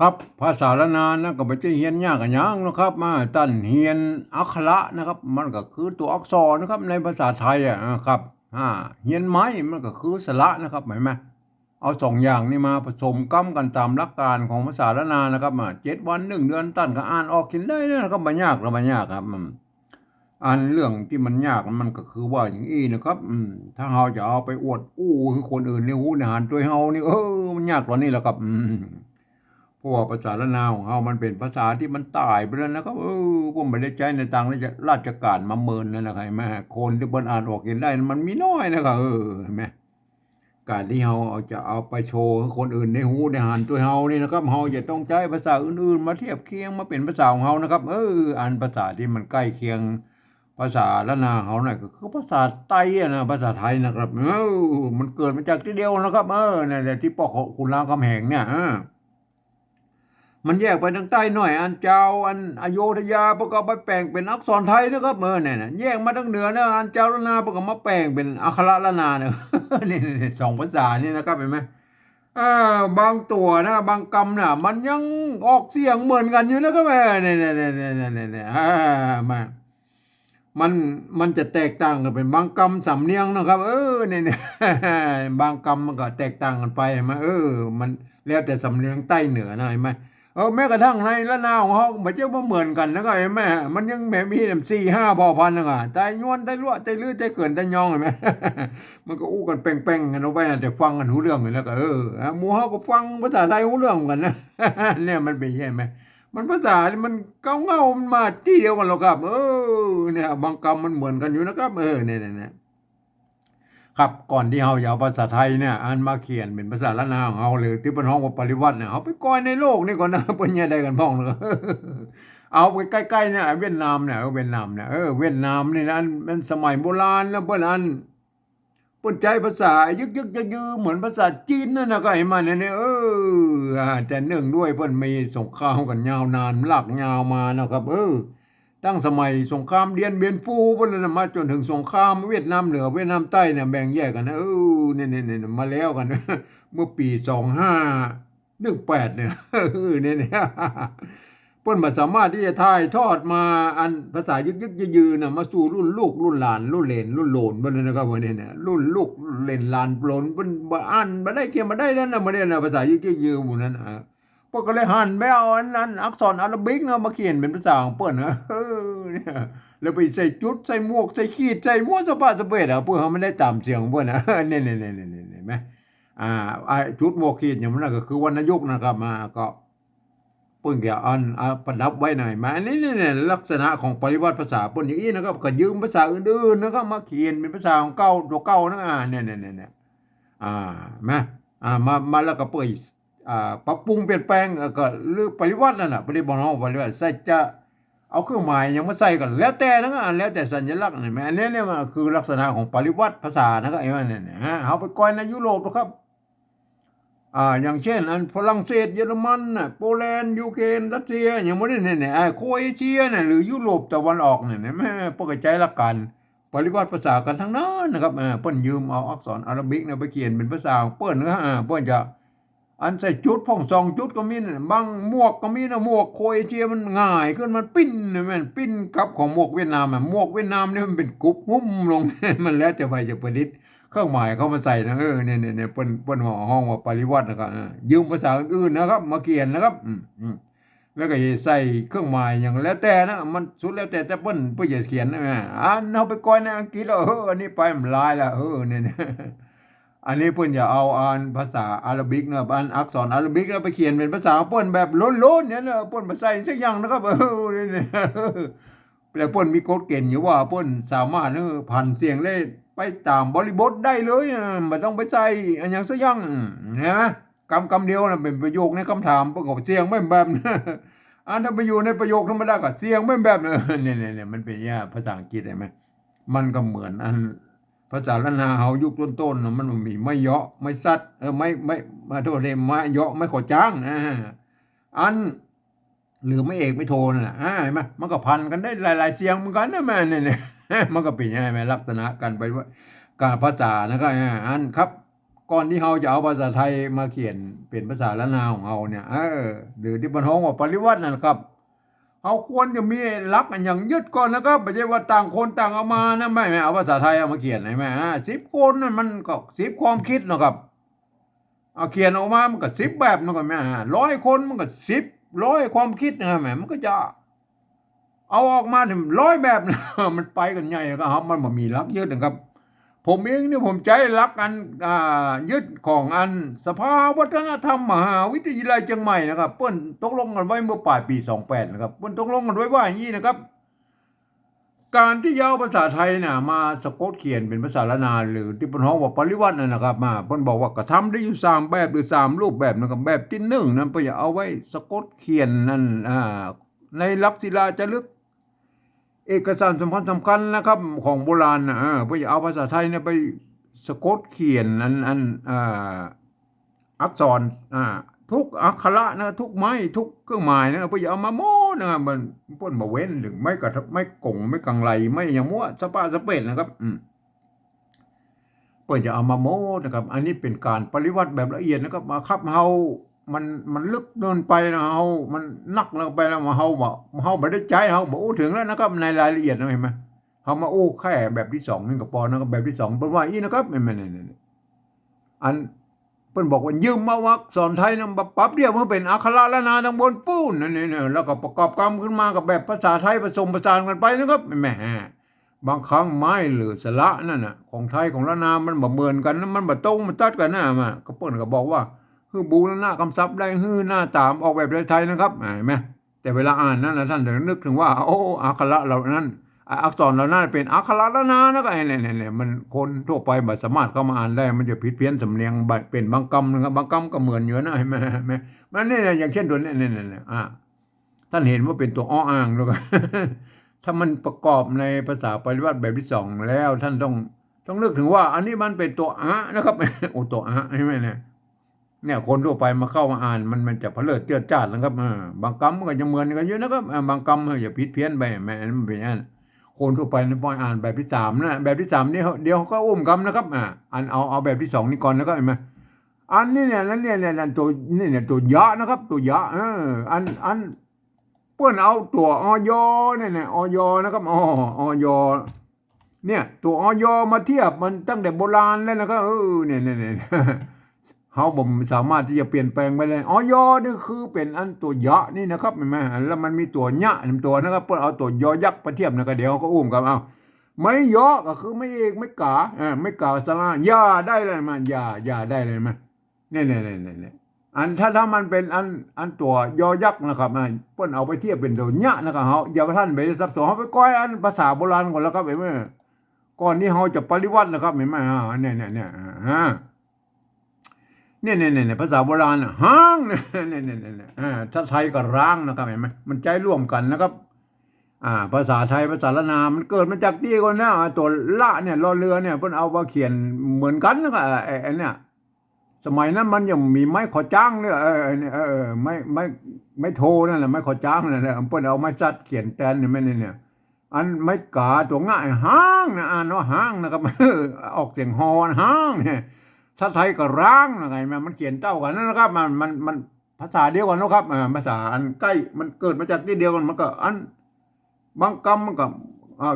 ครับภาษาละนานนะก็ไม่ใช่เฮียนยากกันยังนะครับมาตั้นเฮียนอักขระนะครับมันก็คือตัวอักษรนะครับในภาษาไทยครับเฮียนไม้มันก็คือสระนะครับเห็นไหมเอาสองอย่างนี้มาผสมกั้มกันตามหลักการของภาษาละนานนะครับ7 วัน1 เดือนตั้นก็อ่านออกกินได้นะครับไม่ยากหรอกไม่ยากครับอันเรื่องที่มันยากมันก็คือว่าอย่างนี้นะครับถ้าเราจะเอาไปอวดคือคนอื่นในหูในหันตัวเฮานี่มันยากกว่านี้แหละครับเพราะว่าภาษาละนาวของเรามันเป็นภาษาที่มันตายไปแล้วนะครับผมไม่ได้ใช้ในทางราชการมาเมินนั่นนะครับแม่คนที่เปิ้นอ่านออกเขียนได้มันมีน้อยนะครับเห็นไหมการที่เราจะเอาไปโชว์ให้คนอื่นในหูในหันตัวเฮานี่นะครับเราจะต้องใช้ภาษาอื่นๆมาเทียบเคียงมาเป็นภาษาของเรานะครับอันภาษาที่มันใกล้เคียงภาษาละนาเขาเนี่ยก็คือภาษาไทยนะภาษาไทยนะครับมันเกิดมาจากที่เดียวนะครับนั่นแหละที่พ่อคุณรามคำแหงเนี่ยมันแยกไปทางใต้หน่อยอันเจ้าอันอโยธยาประกอบไปแปลงเป็นอักษรไทยนะครับเนี่ยแยกมาทางเหนือนะอันเจ้าละนาประกอบมาแปลงเป็นอักขระละนาเนี่ยนี่สองภาษานี่นะครับเห็นไหมบางตัวนะบางคำน่ะมันยังออกเสียงเหมือนกันอยู่นะครับเนี่ยมามันมันจะแตกต่างกันเป็นบางคำสำเนียงนะครับเนี่ยบางคำมันก็แตกต่างกันไปเห็นไหมมันแล้วแต่สำเนียงใต้เหนือนะเห็นไหมแม้กระทั่งในละนาวของเขาไม่ใช่ว่าเหมือนกันนะครับเห็นไหมมันยังแม่มี4-5เผ่าพันธุ์นะไต้ยวนไต้ลั่วไต้ลื้อไต้เกินไต้ยองเห็นไหมมันก็อู้กันแป้งๆกันเอาไปนะแต่ฟังกันรู้เรื่องเลยแล้วก็หมู่เขาก็ฟังภาษาไทยรู้เรื่องกันนะเนี่ยมันเป็นยังไงมันภาษาที่มันเงามันมาที่เดียวกันหรอกครับเนี่ยบางคำมันเหมือนกันอยู่นะครับเนี่ยครับก่อนที่เราจะเอาภาษาไทยเนี่ยอ่านมาเขียนเป็นภาษาละนาของเราเลยที่เป็นห้องว่าปริวัติเนี่ยเอาไปก้อยในโลกนี่ก่อนนะเป็นยังไงกันพ้องเลยเอาไปใกล้ๆเนี่ยเวียดนามเนี่ยเวียดนามเนี่ยเวียดนามนี่นะมันสมัยโบราณแล้วเพื่อนอันเปิ้นใจภาษายึกยือเหมือนภาษาจีนนั่นนะก็เห็นมันเนี่ยแต่เนื่องด้วยเพิ่นมีสงครามกันยาวนานลากยาวมานะครับตั้งสมัยสงครามเดียนเบียนปูเพิ่นน่ะมาจนถึงสงครามเวียดนามเหนือเวียดนามใต้เนี่ยแบ่งแยกกันนะเนี่ยๆๆมาแล้วกันเมื่อปี2518เนี่ยเนี่ยเพิ่นบ่สามารถที่จะถ่ายทอดมาอันภาษายึกยือๆน่ะมาสู่รุ่นลูกรุ่นหลานรุ่นเหลนรุ่นโหลนเพิ่นนะครับว่าเนี่ยรุ่นลูกเหลนหลานโหลนเพิ่นบ่อ่านบ่ได้เขียนบ่ได้นั่นน่ะบ่ได้น่ะภาษายึกยือหมู่นั้นพวกก็เลยหันไปเอาอันนั้นอักษรอาหรับิกนะมาเขียนเป็นภาษาของเปิ้นนะเนี่ยแล้วไปใส่จุดใส่หมวกใส่ขีดใส่ม้วนสะพาสะเปดเพื่อให้มันได้ตามเสียงของเปิ้นนะเนี่ยๆๆๆเห็นไหมจุดหมวกขีดอย่างนั้นก็คือวรรณยุกต์นะครับก็เปิ้นก็อันประดับไว้หน่อยมาอันนี้เนี่ยลักษณะของปริวัติภาษาเปิ้นอย่างนี้นะครับก็ยืมภาษาอื่นๆนะครับมาเขียนเป็นภาษาของเก่าตัวเก่านะเนี่ยอ่ามามาแล้วก็เปิดปรับปรุงเปลี่ยนแปลงก็หรือปริวัตินั่นน่ะปริบทของปริวัติใส่จะเอาเครื่องหมายหยังมาใส่กันแล้วแต่นะแล้วแต่สัญลักษณ์นี่แหมอันนี้เนี่ยมันคือลักษณะของปริวัติภาษานะครับไอ้ว่าเนี่ยเอาไปก่อนในยุโรปนะครับอย่างเช่นอันฝรั่งเศสเยอรมันน่ะโปแลนด์ยูเครนรัสเซียอย่างบ่ได้เนี่ยโครเอเชียน่ะหรือยุโรปตะวันออกเนี่ยแม่พวกก็ใจละกันปริวัติภาษากันทั้งนั้นนะครับเพิ่นยืมเอาอักษรอาหรับิกเนี่ยไปเขียนเป็นภาษาของเปิ้นนะเปิ้นจะอันใส่จุดพ่อง2 จุดก็มีนะบางหมวกก็มีนะหมวกโครเอเชียมันง่ายขึ้นมันปิ้นนะแม่นปิ้นกับของหมวกเวียดนามหมวกเวียดนามเนี่ยมันเป็นกรุบหุ้มลง มันแล้วแต่ใครจะประดิษฐ์เครื่องหมายเขามาใส่นะเนี่ยเปิ้นห้องว่าปริวัตินะครับยืมภาษาอื่นๆนะครับมาเขียนนะครับแล้วก็ใส่เครื่องหมายอย่างแล้วแต่นะมันสุดแล้วแต่เปิ้นจะเขียนนะเอาไปก่อนในอังกฤษแล้วอันนี้ไปมันลายแล้วเนี่ยอันนี้เพิ่นจะเอาอ่านภาษาอาหรับิกนะอันอักษรอาหรับิกแล้วไปเขียนเป็นภาษาเปิ้นแบบโล้นๆเนี่ยนะเปิ้นบ่ใส่สักอย่างนะครับนี่แล้วเปิ้นมีกฎเกณฑ์อยู่ว่าเปิ้นสามารถผันเสียงได้ไปตามบริบทได้เลยบ่ต้องไปใส่อันหยังสักอย่างเห็นไหมคำเดียวน่ะเป็นประโยคในคำถามเปิ้นก็เสียงไม่แบบอันถ้าไปอยู่ในประโยคธรรมดาก็เสียงไม่แบบเนี่ยมันเป็นภาษาอังกฤษเห็นไหมมันก็เหมือนอันภาษาล้านนาเฮายุคต้นๆน่ะมันมีไม่เหาะไม่ซัดไม่มาโทษเลยไม่เหาะไม่ขอจ้างอันหรือไม่เอกไม่โทนั่นน่ะเห็นไหมมันก็พันกันได้หลายๆเสียงเหมือนกันนะแม่เนี่ยมันก็เป็นยังไงแม่ลักษณะกันไปว่าการภาษานะก็อันครับ ก่อนที่เราจะเอาภาษาไทยมาเขียนเป็นภาษาละนาของเราเนี่ยหรือที่บรรทองว่าปริวัตินั่นครับเราควรจะมีหลักอันอย่างยึดก่อนนะครับไม่ใช่ว่าต่างคนต่างเอามานะไม่เอาภาษาไทยเอามาเขียนไหนไหม10 คนนั่นมันก็10 ความคิดนะครับเอาเขียนออกมามันก็10 แบบนะครับแม่100 คนมันก็100 ความคิดนะแม่มันก็จะเอาออกมาถึง100 แบบนะมันไปกันใหญ่นะครับมันบ่มีหลักยึดนะครับผมเองเนี่ยผมใจรักอันยึดของอันสภาวัฒนธรรมมหาวิทยาลัยเชียงใหม่นะครับเปิ้นตกลงกันไว้เมื่อปลายปี28นะครับเปิ้นตกลงกันไว้ว่าอย่างนี้นะครับการที่จะเอาภาษาไทยน่ะมาสะกดเขียนเป็นภาษาละนาหรือที่เปิ้นฮ้องว่าปริวัตินั่นนะครับมาเปิ้นบอกว่ากระทำได้อยู่3 แบบหรือ3 รูปแบบนะครับแบบที่1นั้นเปิ้นจะเอาไว้สะกดเขียนนั่นในลักษิลาจารึกเอกสารสำคัญนะครับของโบราณนะเพื่อจะเอาภาษาไทยเนี่ยไปสะกดเขียนอักษรทุกอักขระนะทุกไม้ทุกเครื่องหมายนะเพื่อจะเอามาโม้นะมันพ้นมาเว้นหรือไม่กระไม่กงไม่กังไรไม่อย่างมั่วสปาสเปดนะครับเพื่อจะเอามาโม้นะครับอันนี้เป็นการปริวัติแบบละเอียดนะครับมาครับเฮามันลึกเกินไปนะเฮามันนักลงไปแล้วมาเฮาไม่ได้ใจเฮาบอกถึงแล้วนะครับในรายละเอียดนะเห็นไหมเฮามาแค่แบบที่2นี่ก็พอนะครับแบบที่2เป็นว่าอีนะครับไม่อันเพิ่นบอกว่ายืมมาวักสอนไทยนำปรับเรียบมาเป็นอักขระละนาทั้งบนปูนนั่นนี่แล้วก็ประกอบกรรมขึ้นมากับแบบภาษาไทยผสมผสานกันไปนะครับแหมบางครั้งไม้หรือสระนั่นน่ะของไทยของละนามันบ่เหมือนกันมันบ่ตรงมันตัดกันนะมาก็เพิ่นก็บอกว่าคือบูรณะคำศัพท์ได้ฮือหน้าตามออกแบบไทยนะครับเห็นไหมแต่เวลาอ่านนั้นนะท่านจะนึกถึงว่าโอ้อักขระเหล่านั้นอักษรเหล่านั้นเป็นอักขระละนานะก็เนี่ยมันคนทั่วไปบ่สามารถเข้ามาอ่านได้มันจะผิดเพี้ยนสำเนียงเป็นบางคำนะครับบางคำก็เหมือนอยู่นะเห็นไหมมันนี่อย่างเช่นตัวนี้เนี่ยท่านเห็นว่าเป็นตัวอ้ออ่างด้วยถ้ามันประกอบในภาษาปริวัติแบบที่2แล้วท่านต้องนึกถึงว่าอันนี้มันเป็นตัวนะครับโอ้ตัวใช่ไหมเนี่ยคนทั่วไปมาเข้ามาอ่านมันจะเพลิดเจือจ้านนะครับบางคำมันก็จะเหมือนกันเยอะนะครับบางคำอย่าผิดเพี้ยนไปแม่มันเป็นอย่างนั้นคนทั่วไปพออ่านแบบที่3นะแบบที่3นี่เดี๋ยวเขาก็อุ้มคำนะครับอันเอาแบบที่2นี่ก่อนแล้วก็เห็นไหมอันนี้เนี่ยนั่นเนี่ยตัวนี่เนี่ยตัวยะนะครับตัวยะอันเพื่อนเอาตัวอยเนี่ยอยนะครับอยเนี่ยตัวอยมาเทียบมันตั้งแต่โบราณแล้วนะครับเนี่ยเขาบ่สามารถที่จะเปลี่ยนแปลงไปเลยอยนี่คือเป็นอันตัวยะนี่นะครับเห็นไหมแล้วมันมีตัวญะตัวนะครับเพื่อเอาตัวยอยักษ์ไปเทียบนะก็เดี๋ยวก็อุ้มกันเอาไม่ยอก็คือไม่เอกไม่กาไม่กาสลายาได้เลยมันยาได้เลยมั้ยเนี่ยอันถ้ามันเป็นอันตัวยอยักษ์นะครับเพิ่นเอาไปเทียบเป็นตัวญะนะครับเฮาอย่าท่านไปซับตัวเฮาไปก้อยอันภาษาโบราณก่อนแล้วครับเห็นมั้ยก่อนที่เฮาจะปริวัตินะครับเห็นมั้ยเนี่ยภาษาโบราณห้างเนี่ยถ้าไทยก็ร้างนะครับเห็นไหมมันใจร่วมกันนะครับภาษาไทยภาษาละนามันเกิดมาจากที่คนนะตัวละเนี่ยรอเรือเนี่ยเพิ่นเอามาเขียนเหมือนกันนะครับไอ้เนี่ยสมัยนั้นมันยังมีไม้ขอจ้างเนี่ยไม่โทนั่นแหละไม้ขอจ้างนั่นแหละเพิ่นเอาไม้จัดเขียนแตนเนี่ยอันไม้กาตัวง่ายห้างนะอ่านว่าห้างนะครับออกเสียงฮอห้างเนี่ยถ้าไทยก็ร้างยังไงมันเขียนเต้ากันนะครับมันภาษาเดียวกันนะครับภาษาอันใกล้มันเกิดมาจากที่เดียวกันมันก็อันบางคำมันก็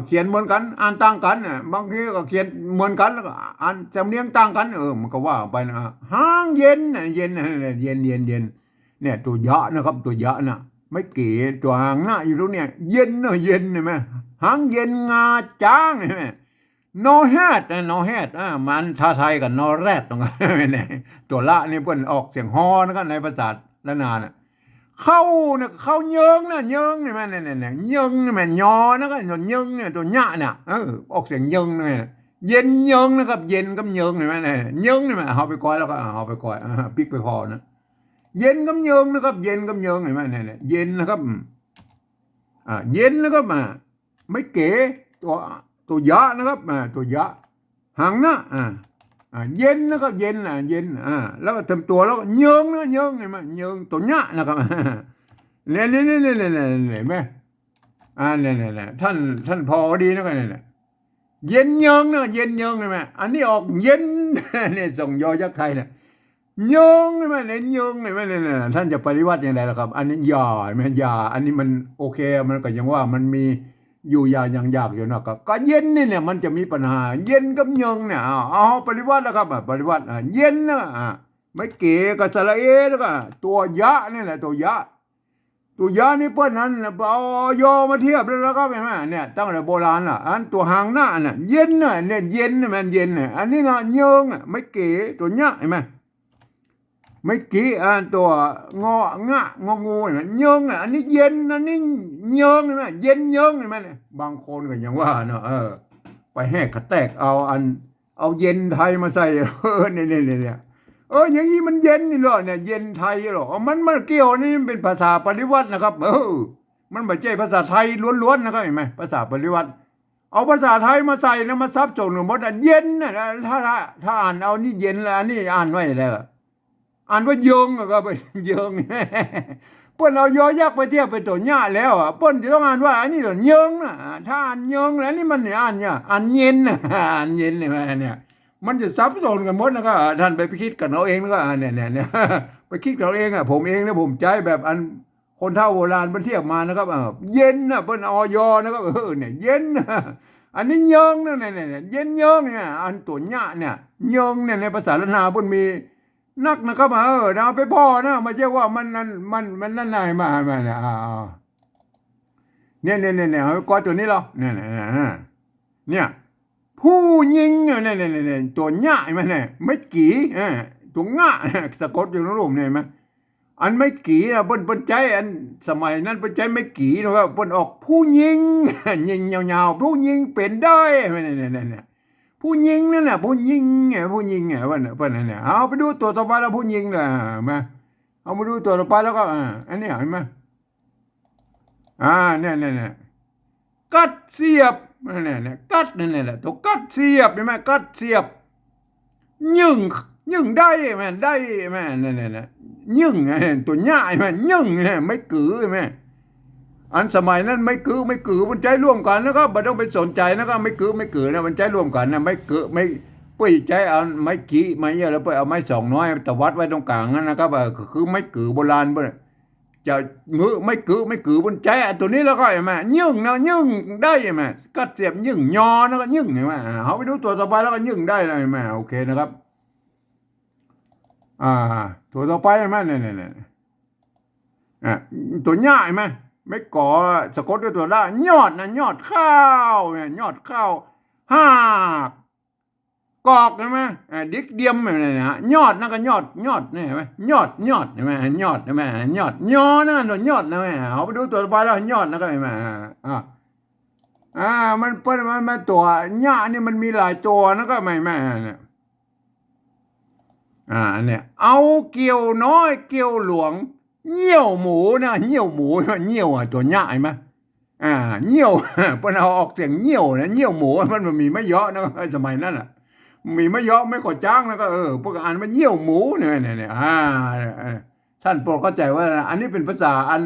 เขียนเหมือนกันอ่านต่างกันบางทีก็เขียนเหมือนกันแล้วก็อ่านจำเนียงต่างกันมันก็ว่าไปนะห้างเย็นเนี่ยตัวยะนะครับตัวยะนะไม่เก๋ตัวหางหน้าอยู่ตรงเนี่ยเย็นเห็นไหมหางเย็นงาจ้างเห็นไหมno head มันท่าไทยกับ no rat ตรงนั้นตัวละนี่เพิ่นออกเสียงฮอนะครับในภาษาละนาน่ะเข้าเยิงนะเยิงนี่มันเนี่ยเยิงนี่มันยอนะครับตัวเยิงเนี่ยตัวญะน่ะออกเสียงเยิงนี่เย็นเยิงนะครับเย็นกับเยิงนี่มันเยิงนี่มันเอาไปก้อยแล้วก็เอาไปก้อยปิกไปพอนะเย็นกับเยิงนะครับเย็นกับเยิงนี่มันเนี่ยเย็นนะครับเย็นนะครับไม่เก๋ตัวยะนะครับตัวยะหางนะเย็นนะครับเย็นแล้วก็ทำตัวแล้วก็เยิงนี่มั้ยเยิงตัวญะนะครับเนี่ยเห็นไหมเนี่ยท่านพอดีนะกันเนี่ย เย็นเยิงเนี่ยเย็นเยิงใช่ไหมอันนี้ออกเย็น เนี่ยส่งยอยักษ์ไทยเนี่ยเยิงใช่ไหมเน้นเยิงใช่ไหมเนี่ยท่านจะปฏิวัติอย่างไรล่ะครับอันนี้ยาใช่ไหมยาอันนี้มันโอเคมันก็ยังว่ามันมีอยู่อย่างยากอยู่นะครับก็เย็นนี่เนี่ยมันจะมีปัญหาเย็นกับเยิงเนี่ยเอาปฏิวัติแล้วครับปฏิวัติเย็นนะไม่เก๋กับสระเอแล้วก็ตัวยะนี่แหละตัวยะ ตัวยานี่เปิ้นนั้นเอายอมาเทียบแล้วก็เป็นไหมเนี่ยตั้งแต่โบราณล่ะอันตัวหางหน้าน่ะเย็นน่ะเนี่ยเย็นมันเย็นน่ะอันนี้นะเยิงอ่ะไม่เก๋ตัวเนี้ยเห็นไหมไม่เก๋อันตัวงองะงองูเนี่ยเยิงอ่ะอันนี้เย็นอันนี้เยิงเห็นไหมเย็นเยิงเห็นไหมเนี่ยบางคนก็ยังว่าเนาะไปแหกกระแตกเอาเย็นไทยมาใส่เนี่ยอย่างนี้มันเย็นนี่เหรอเนี่ยเย็นไทยเหรอมันเกี่ยวนี่เป็นภาษาปฏิวัตินะครับมันไม่ใช่ภาษาไทยล้วนๆนะครับเห็นไหมภาษาปฏิวัติเอาภาษาไทยมาใส่นะมาซับจงหมดเย็นนะถ้าอ่านเอานี่เย็นแล้วนี่อ่านไว้แล้วอ่านว่าเยิงก็ไปเยิงเปิ้นเอายอยักษ์ไปเทียบไปตัวหญ้าแล้วเปิ้นจะต้องอ่านว่าอันนี้เหรอเยิงนะถ้าอ่านเยิงแล้วนี่มันเนี่ยอ่านเนี่ยอ่านเย็นอ่านเย็นเนี่ยมันจะซับซ้อนกันหมดนะครับท่านไปคิดกันเอาเองแล้วก็เนี่ยไปคิดกันเอาเองผมเองนะผมใจแบบอันคนเฒ่าโบราณมันเทียบมานะครับเย็นนะเป็นออยนะครับเนี่ยเย็นอันนี้เยิงนะเนี่ยเย็นเยิงเนี่ยอันตัวเนี้ยเนี่ยเยิงเนี่ยในภาษาละนาพุ่นมีนักนะครับนะไปพ่อนะไม่ใช่ว่ามันนั่นไหนมาเนี่ยเนี่ยก้อนตัวนี้เหรอเนี่ยผู้ยิงเนี่ยตัวง่ายมันเนี่ยไม่กี่ตัวง่าสะกดอยู่ในรูปเนี่ยมั้ยอันไม่กี่นะเปิ้นใจอันสมัยนั้นเปิ้นใจไม่กี่นะครับเปิ้นออกผู้ยิงยิงยาวๆผู้ยิงเป็นได้เนี่ยผู้ยิงนั่นน่ะผู้ยิงผู้ยิงเปิ้นเนี่ยเอาไปดูตัวต่อไปแล้วผู้ยิงน่ะมาเอามาดูตัวต่อไปแล้วก็อันนี้เห็นมั้ยเนี่ยกัดเสียบเนี่ยกัดนั่นแหละตัวกัดเสียบใช่ไหมกัดเสียบยึงได้ไหมได้ไหมเนี่ยยึงตัวใหญ่ไหมยึงไม่กือไหมอันสมัยนั้นไม่กือมันใจร่วมกันนะครับไม่ต้องไปสนใจนะครับไม่กือนะมันใจร่วมกันนะไม่กือไม่ปุ้ยใจเอาไม้กี้ไม้เยอะแล้วไปเอาไม้สองน้อยตะวัดไว้ตรงกลางนั่นนะครับคือไม่กือโบราณเพื่อนจะมือไม่กือบนใจตัวนี้แล้วก็เห็นไหมยึงนะยึงได้เห็นไหมกัดเสียบยึงยอนะก็ยึงเห็นไหมเอาไปดูตัวต่อไปแล้วก็ยึงได้เลยเห็นไหมโอเคนะครับตัวต่อไปเห็นไหมเนี่ยตัวหญ้าเห็นไหมไม่ก่อสะกดด้วยตัวละยอดนะยอดข้าวเนี่ยยอดข้าวห้ากอกใช่ไหมดิกเดียมเนี่ยนะยอดนั่นก็ยอดนี่เห็นไหมยอดเห็นไหมยอดเห็นไหมยอดยอนั่นยอดนะแม่เอาไปดูตัวไปแล้วยอดนะก็เห็นไหมมันเป็นมันตัวหญ้านี่มันมีหลายตัวนะก็ไม่เนี่ยเนี่ยเอาเกี่ยวน้อยเกี่ยวหลวงเงี้ยวหมูนะเงี้ยวหมูเงี้ยวตัวหญ้าเห็นไหมเงี้ยวเปิ้นเอาออกเสียงเงี้ยวนะเงี้ยวหมูมันมีไม่เยอะนะสมัยนั้นมีไม่เยอะไม่ก่อจ้างแล้วก็พวกอ่านมันเงี้ยวหมูเนี่ยท่านโปรดเข้าใจว่าอันนี้เป็นภาษาอัน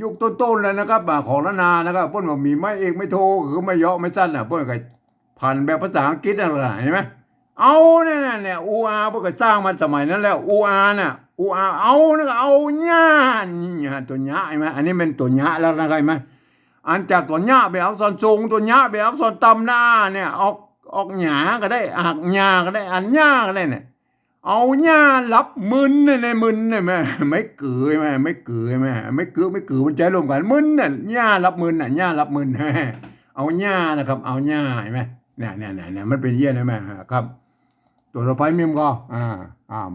ยุคต้นๆเลยนะครับของละนานะครับเปิ้นว่ามีไม่เอกไม่โทคือไม่เยอะไม่สั้นเปิ้นก็พันแบบภาษาอังกฤษอะไรเห็นไหมเอาเนี่ยอูอาเพิ่นก็สร้างมาสมัยนั้นแล้วอูอาน่ะอูอาเอานี่ก็เอาหญ้าตัวหญ้าเห็นไหมอันนี้เป็นตัวหญ้าแล้วนะครับเห็นไหมอันจากตัวหญ้าไปเอาส่วนสูงตัวหญ้าไปเอาส่วนต่ำหน้าเนี่ยออกหญ้าก็ได้หักหญ้าก็ได้อันหญ้าก็ได้เนี่ยเอาหญ้ารับมึนในมึนเนี่ยไม่กือไหมไม่กือมันใจรวมกันมึนน่ะหญ้ารับมึนน่ะหญ้ารับมึนเอาหญ้านะครับเอาหญ้าเห็นไหมเนี่ยมันเป็นเยี่ยนใช่ไหมครับตัวต่อไปมิมก็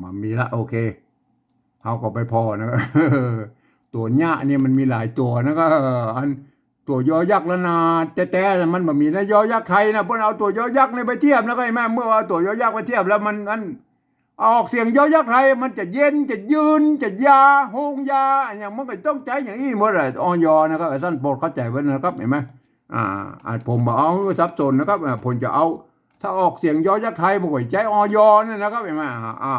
มันมีละโอเคเขาก็ไปพอนะตัวหญ้าเนี่ยมันมีหลายตัวนะก็อันตัวยอยักษ์ละนาแต่มันแบบมีนะยอยักษ์ไทยนะเพิ่นเอาตัวยอยักษ์ในไปเทียบแล้วก็ไอ้แม่เมื่อเอาตัวยอยักษ์ไปเทียบแล้วมันออกเสียงยอยักษ์ไทยมันจะเย็นจะยืนจะยาโฮงยาอย่างมันก็ต้องใจอย่างนี้หมดเลยอยนะครับท่านโปรดเข้าใจไว้นะครับเห็นไหมผมบอกเอาซับซ้อนนะครับผมจะเอาถ้าออกเสียงยอยักษ์ไทยผมก็ใจเนี่ยนะครับเห็นไหม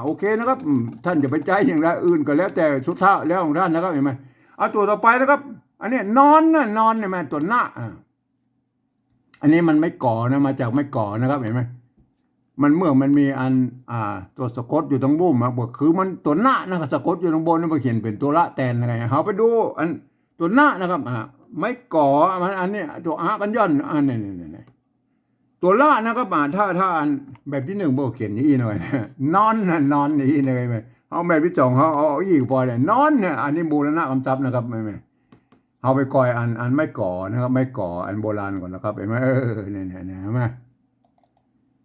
โอเคนะครับท่านจะไปใจอย่างไรอื่นก็แล้วแต่สุดท้ายแล้วของท่านนะครับเห็นไหมเอาตัวต่อไปนะครับอันนี้นอนเห็นไหมตัวหน้า อันนี้มันไม่ก่อนะมาจากไม่ก่อนะครับเห็นไหมมันเมื่อมันมีอันตัวสะกดอยู่ตรงบุ้มมาบอกคือมันตัวหน้านะครับสะกดอยู่ตรงบนนี่มาเขียนเป็นตัวละแตนอะไรเขาไปดูอันตัวหน้านะครับไม่ก่อมันอันนี้ตัวกันย่อนอันนี้ตัวละนะครับถ้าอันแบบที่หนึ่งบอกเขียนอย่างนี้หน่อยนอนอย่างนี้เลยไหมเอาแบบที่สองเขาเอาอีกพอเลยนอนเนี่ยอันนี้บูรณะคำศัพท์นะครับไม่เอาไปก่อยอันไม่ก่อนะครับไม่ก่ออันโบราณก่อนนะครับเห็นไหมเนี่ยเห็นไหม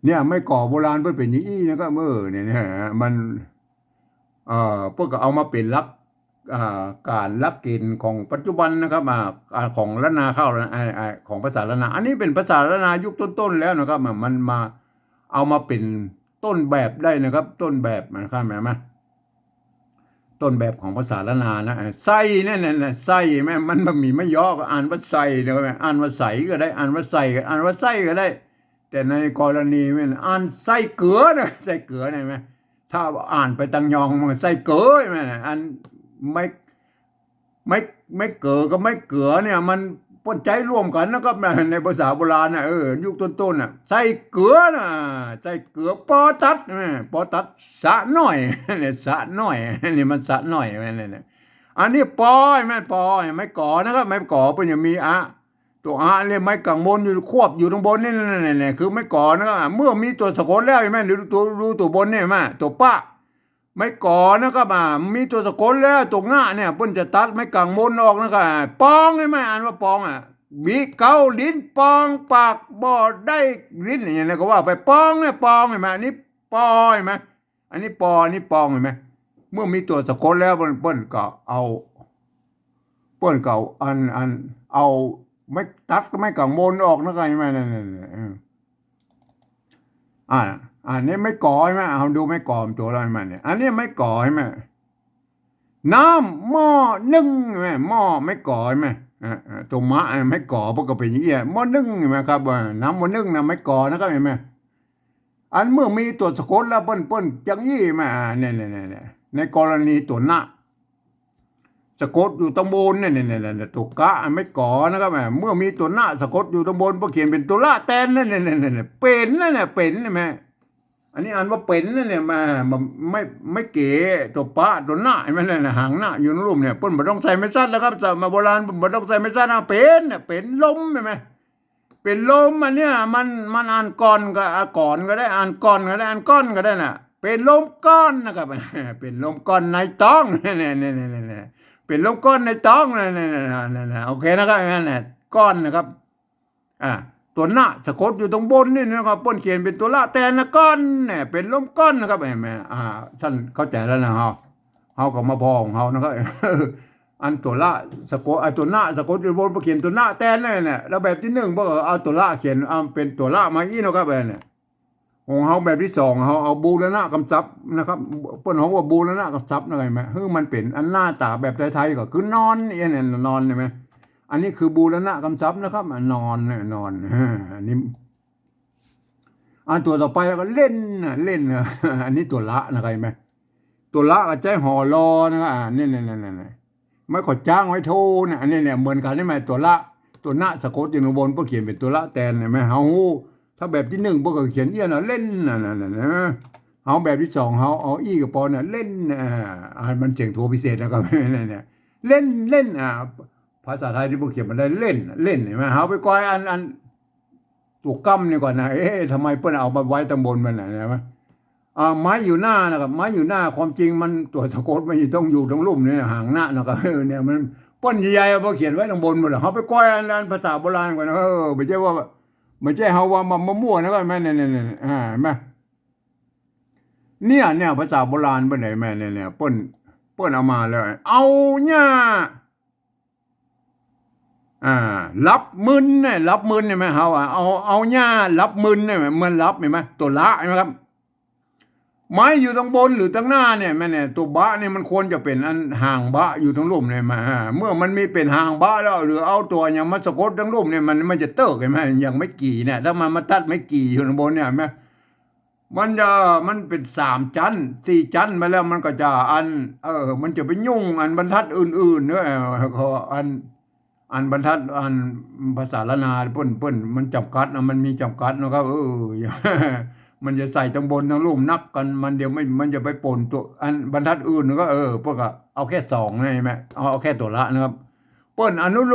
เนี่ยไม่ก่อโบราณเพื่อเป็นอย่างนี้นะครับเนี่ยมันพวกก็เอามาเป็นลักการลักเกณฑ์ของปัจจุบันนะครับของล้านนาเข้าของภาษาล้านนาอันนี้เป็นภาษาล้านนายุคต้นๆแล้วนะครับมันมาเอามาเป็นต้นแบบได้นะครับต้นแบบนะครับเห็นไหมต้นแบบของภาษาล้านนานะไส้นั่นไส้แม่มันมีไม่ย่อก็อ่านว่าไส้เลยอ่านว่าใสก็ได้อ่านว่าใส่อ่านว่าไส้ก็ได้แต่ในกรณีมันอ่านไส้เกลือนะไส้เกลือได้ไหมถ้าอ่านไปตังยองมันไส้เกลือไหมอันไม่ไม่เกลือก็ไม่เกลือเนี่ยมันป้นใจร่วมกันนะครับในภาษาโบราณนะยุคต้นๆน่ะใส่เกลือนะใส่เกลือปอตัดสะหน่อยเนี่ยสะหน่อยนี่มันสะหน่อยเนี่ยอันนี้ปอยแม่ปอยไม่ก่อนะครับไม่ก่อเป็นอย่างมีตัวเนี่ยไม่กังบนอยู่ควบอยู่ตรงบนนี่คือไม่ก่อนะครับเมื่อมีตัวสะกดแล้วใช่ไหมดูตัวบนนี่ไหมตัวป้าไม่ก่อนะครับมีตัวสะกดแล้วตัวง่าเนี่ยเพิ่นจะตัดไม่กังบนออกนะครับปองใช่ไหมอ่านว่าปองบีเกาลิ้นปองปากบ่ได้ลิ้นอย่างเงี้ยก็ว่าไปปองเนี่ยปองเห็นไหมอันนี้ปอเห็นไหมอันนี้ปออันนี้ปองเห็นไหมเมื่อมีตัวสะกดแล้วเพิ่นก็เอาเพิ่นเก่าอันเอาไม่ตัดก็ไม่กังบนออกนะครับใช่ไหมนั่นอันนี้ไม่ก่อใช่ไหมเอาดูไม่ก่อมตัวอะไรมันเนี่ยอันนี้ไม่ก่อใช่ไหมน้ำหม้อนึ่งใช่ไหมหม้อไม่ก่อใช่ไหมตัวมะไม่ก่อพวกก็เป็นอย่างเงี้ยหม้อนึ่งใช่ไหมครับน้ำหม้อนึ่งนะไม่ก่อนะครับเห็นไหมอันเมื่อมีตัวสะกดแล้วเปิ้นจังยี่มาเนี่ยในกรณีตัวหน้าสะกดอยู่ตรงบนเนี่ยตัวกะไม่ก่อนะครับเมื่อมีตัวหน้าสะกดอยู่ตรงบนพอเขียนเป็นตัวละแตนนั่นเป็นนั่นเป็นใช่ไหมอันนี้อ่านว่าเป็นนั่นเนี่ยมาไม่เก๋ตัวปะตัวหน้าใช่ไหมเนี่ยหางหน้าอยู่ในรูปเนี่ยเปิ้นบ่ต้องใส่ไม่สั้นแล้วครับจะมาโบราณบ่ต้องใส่ไม่สั้นเป็นลมใช่ไหมเป็นลมอันเนี้ยมันอ่านก่อนก็ได้อ่านก่อนก็ได้อ่านก้อนก็ได้น่ะเป็นลมก้อนนะครับเป็นลมก้อนในต้องเนี่ยเป็นลมก้อนในต้องเนี่ยโอเคนะครับนั่นแหละก้อนนะครับตัวหน้าสะกดอยู่ตรงบนนี่นะครับป้นเขียนเป็นตัวละแต่นะก้อนเนี่ยเป็นลมก้อนนะครับเห็นไหมท่านเข้าใจแล้วนะเฮาก็มาพอของเฮานะครับอันตัวละสะกดตัวหน้าสะกดอยู่บนเขียนตัวหน้าแตนเนี่ยแล้วแบบที่หนึ่งพวกเอาตัวละเขียนเป็นตัวละมาอีนะครับเนี่ยของเฮาแบบที่สองเฮาเอาบูรณะกำจับนะครับเปิ้นเฮาว่าบูรณะกำจับอะไรไหมมันเป็นอันหน้าตาแบบไทยๆก็คือนอนเนี่ยนอนใช่ไหมอันนี้คือบูรณะกำจับนะครับนอนอันนี้ตัวต่อไปแล้วก็เล่นอันนี้ตัวละนะครับไหมตัวละก็ใจห่อรอนะครับนี่ไม่ขอจ้างไว้โทนะอันนี้เนี่ยเหมือนกันใช่ไหมตัวละตัวหน้าสะกดอยู่บนพวกเขียนเป็นตัวละแตนใช่ไหมเฮาถ้าแบบที่หนึ่งพวกเขียนเอี้ยนเล่นเฮาแบบที่สองเฮาเอาอี้กับปอเล่นมันเสียงโทพิเศษนะครับเนี่ยเล่นภาษาไทยที่พวกเขียนมันได้เล่นเห็นไหมเฮาไปก้อยอันตัวกั้มนี่ก่อนนะทำไมเพิ่นเอามาไว้ตำบลมันนะใช่ไหมไม้อยู่หน้านะครับไม้อยู่หน้าความจริงมันตัวสะกดมันต้องอยู่ตรงลุ่มเนี่ยห่างหน้านะครับเนี่ยมันป้นใหญ่ๆพอเขียนไว้ตรงบนหมดเลยเขาไปก้อยอันภาษาโบราณก่อนนะไม่ใช่ว่าเฮาว่ามามั่วนะครับแม่เนี่ยแม่เนี่ยภาษาโบราณเป็นไหนแม่เนี่ยป้นเอามาเลยเอาเนี่ยรับมึนเนี่ยรับมึนใช่ไหมเฮาเอาเนี่ยรับมึนเนี่ยมันรับเห็นไหมตัวละใช่ไหมครับไม้อยู่ตรงบนหรือตรงหน้าเนี่ยแม่เนี่ยตัวบะเนี่ยมันควรจะเป็นอันห่างบะอยู่ตรงลุ่มเนี่ยมาเมื่อมันมีเป็นห่างบะแล้วหรือเอาตัวอย่างมาสะกดตรงลุ่มเนี่ยมันจะเติกเห็นไหมอย่างไม่กี่เนี่ยถ้ามันตัดไม่กี่อยู่ตรงบนเนี่ยแม่มันเป็น3 ชั้น 4 ชั้นมาแล้วมันก็จะมันจะไปยุ่งอันบรรทัดอื่นๆด้วยก็ อันบรรทัดอันภาษาละนาเปิ้นมันจำกัดนะมันมีจำกัดนะครับมันจะใส่ทั้งบนทั้งลุ่มนักกันมันเดี๋ยวไม่มันจะไปปนตัวอันบรรทัดอื่นก็พวกก็เอาแค่สองนะใช่ไหมเอาแค่ตัวละนะครับเปิ้นอนุโล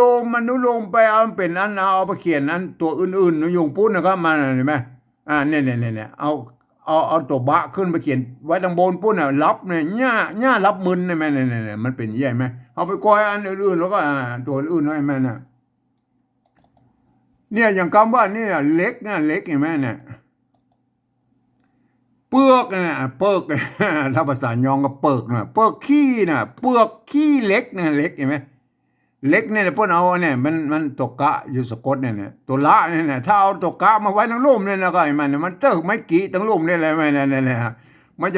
มไปเอาเป็นอันเอาไปเขียนอันตัวอื่นๆยุงปุ้นนะครับมาเห็นไหมเนี่ยเอาตัวบะขึ้นไปเขียนไว้ทางบนปุ้นน่ะรับเนี่ยหญ้ารับมึนใช่ไหมเนี่ยมันเป็นใหญ่ไหมเอาไปกอยอันอื่นๆแล้วก็ตัวอื่นให้แม่น่ะเนี่ยอย่างคำว่านี่เล็กนะเล็กเห็นไหมเนี่ยเปลือกนะเปิกถ้าภาษายองก็เปิกนะเปิกขี้นะเปลือกขี้เล็กนะเล็กเห็นไหมเล็กเนี่ยเพิ่นเอาเนี่ยมันตกกะอยู่สะกดเนี่ยตัวละเนี่ยถ้าเอาตกกะมาไว้ทั้งร่มเนี่ยนะก็มันเติกไม่กี่ทั้งร่มได้เลยแม่เนี่ยมัน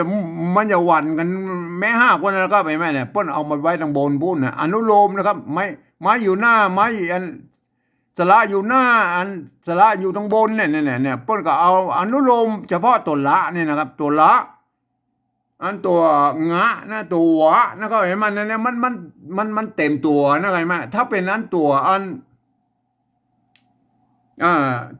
จะหวั่นกันแม้5คนแล้วก็ไปแม่เนี่ยเพิ่นเอามาไว้ทางบนบุญนะอนุโลมนะครับไม้อยู่หน้าไม้อันสระอยู่หน้าอันสระอยู่ตรงบนเนี่ยเพิ่นก็เอาอนุโลมเฉพาะตัวละเนี่ยนะครับตัวละอันตัวงะนะตัววะนะก็เห็นมันเนี่ยมันเต็มตัวนะไงมาถ้าเป็นนั้นตัวอัน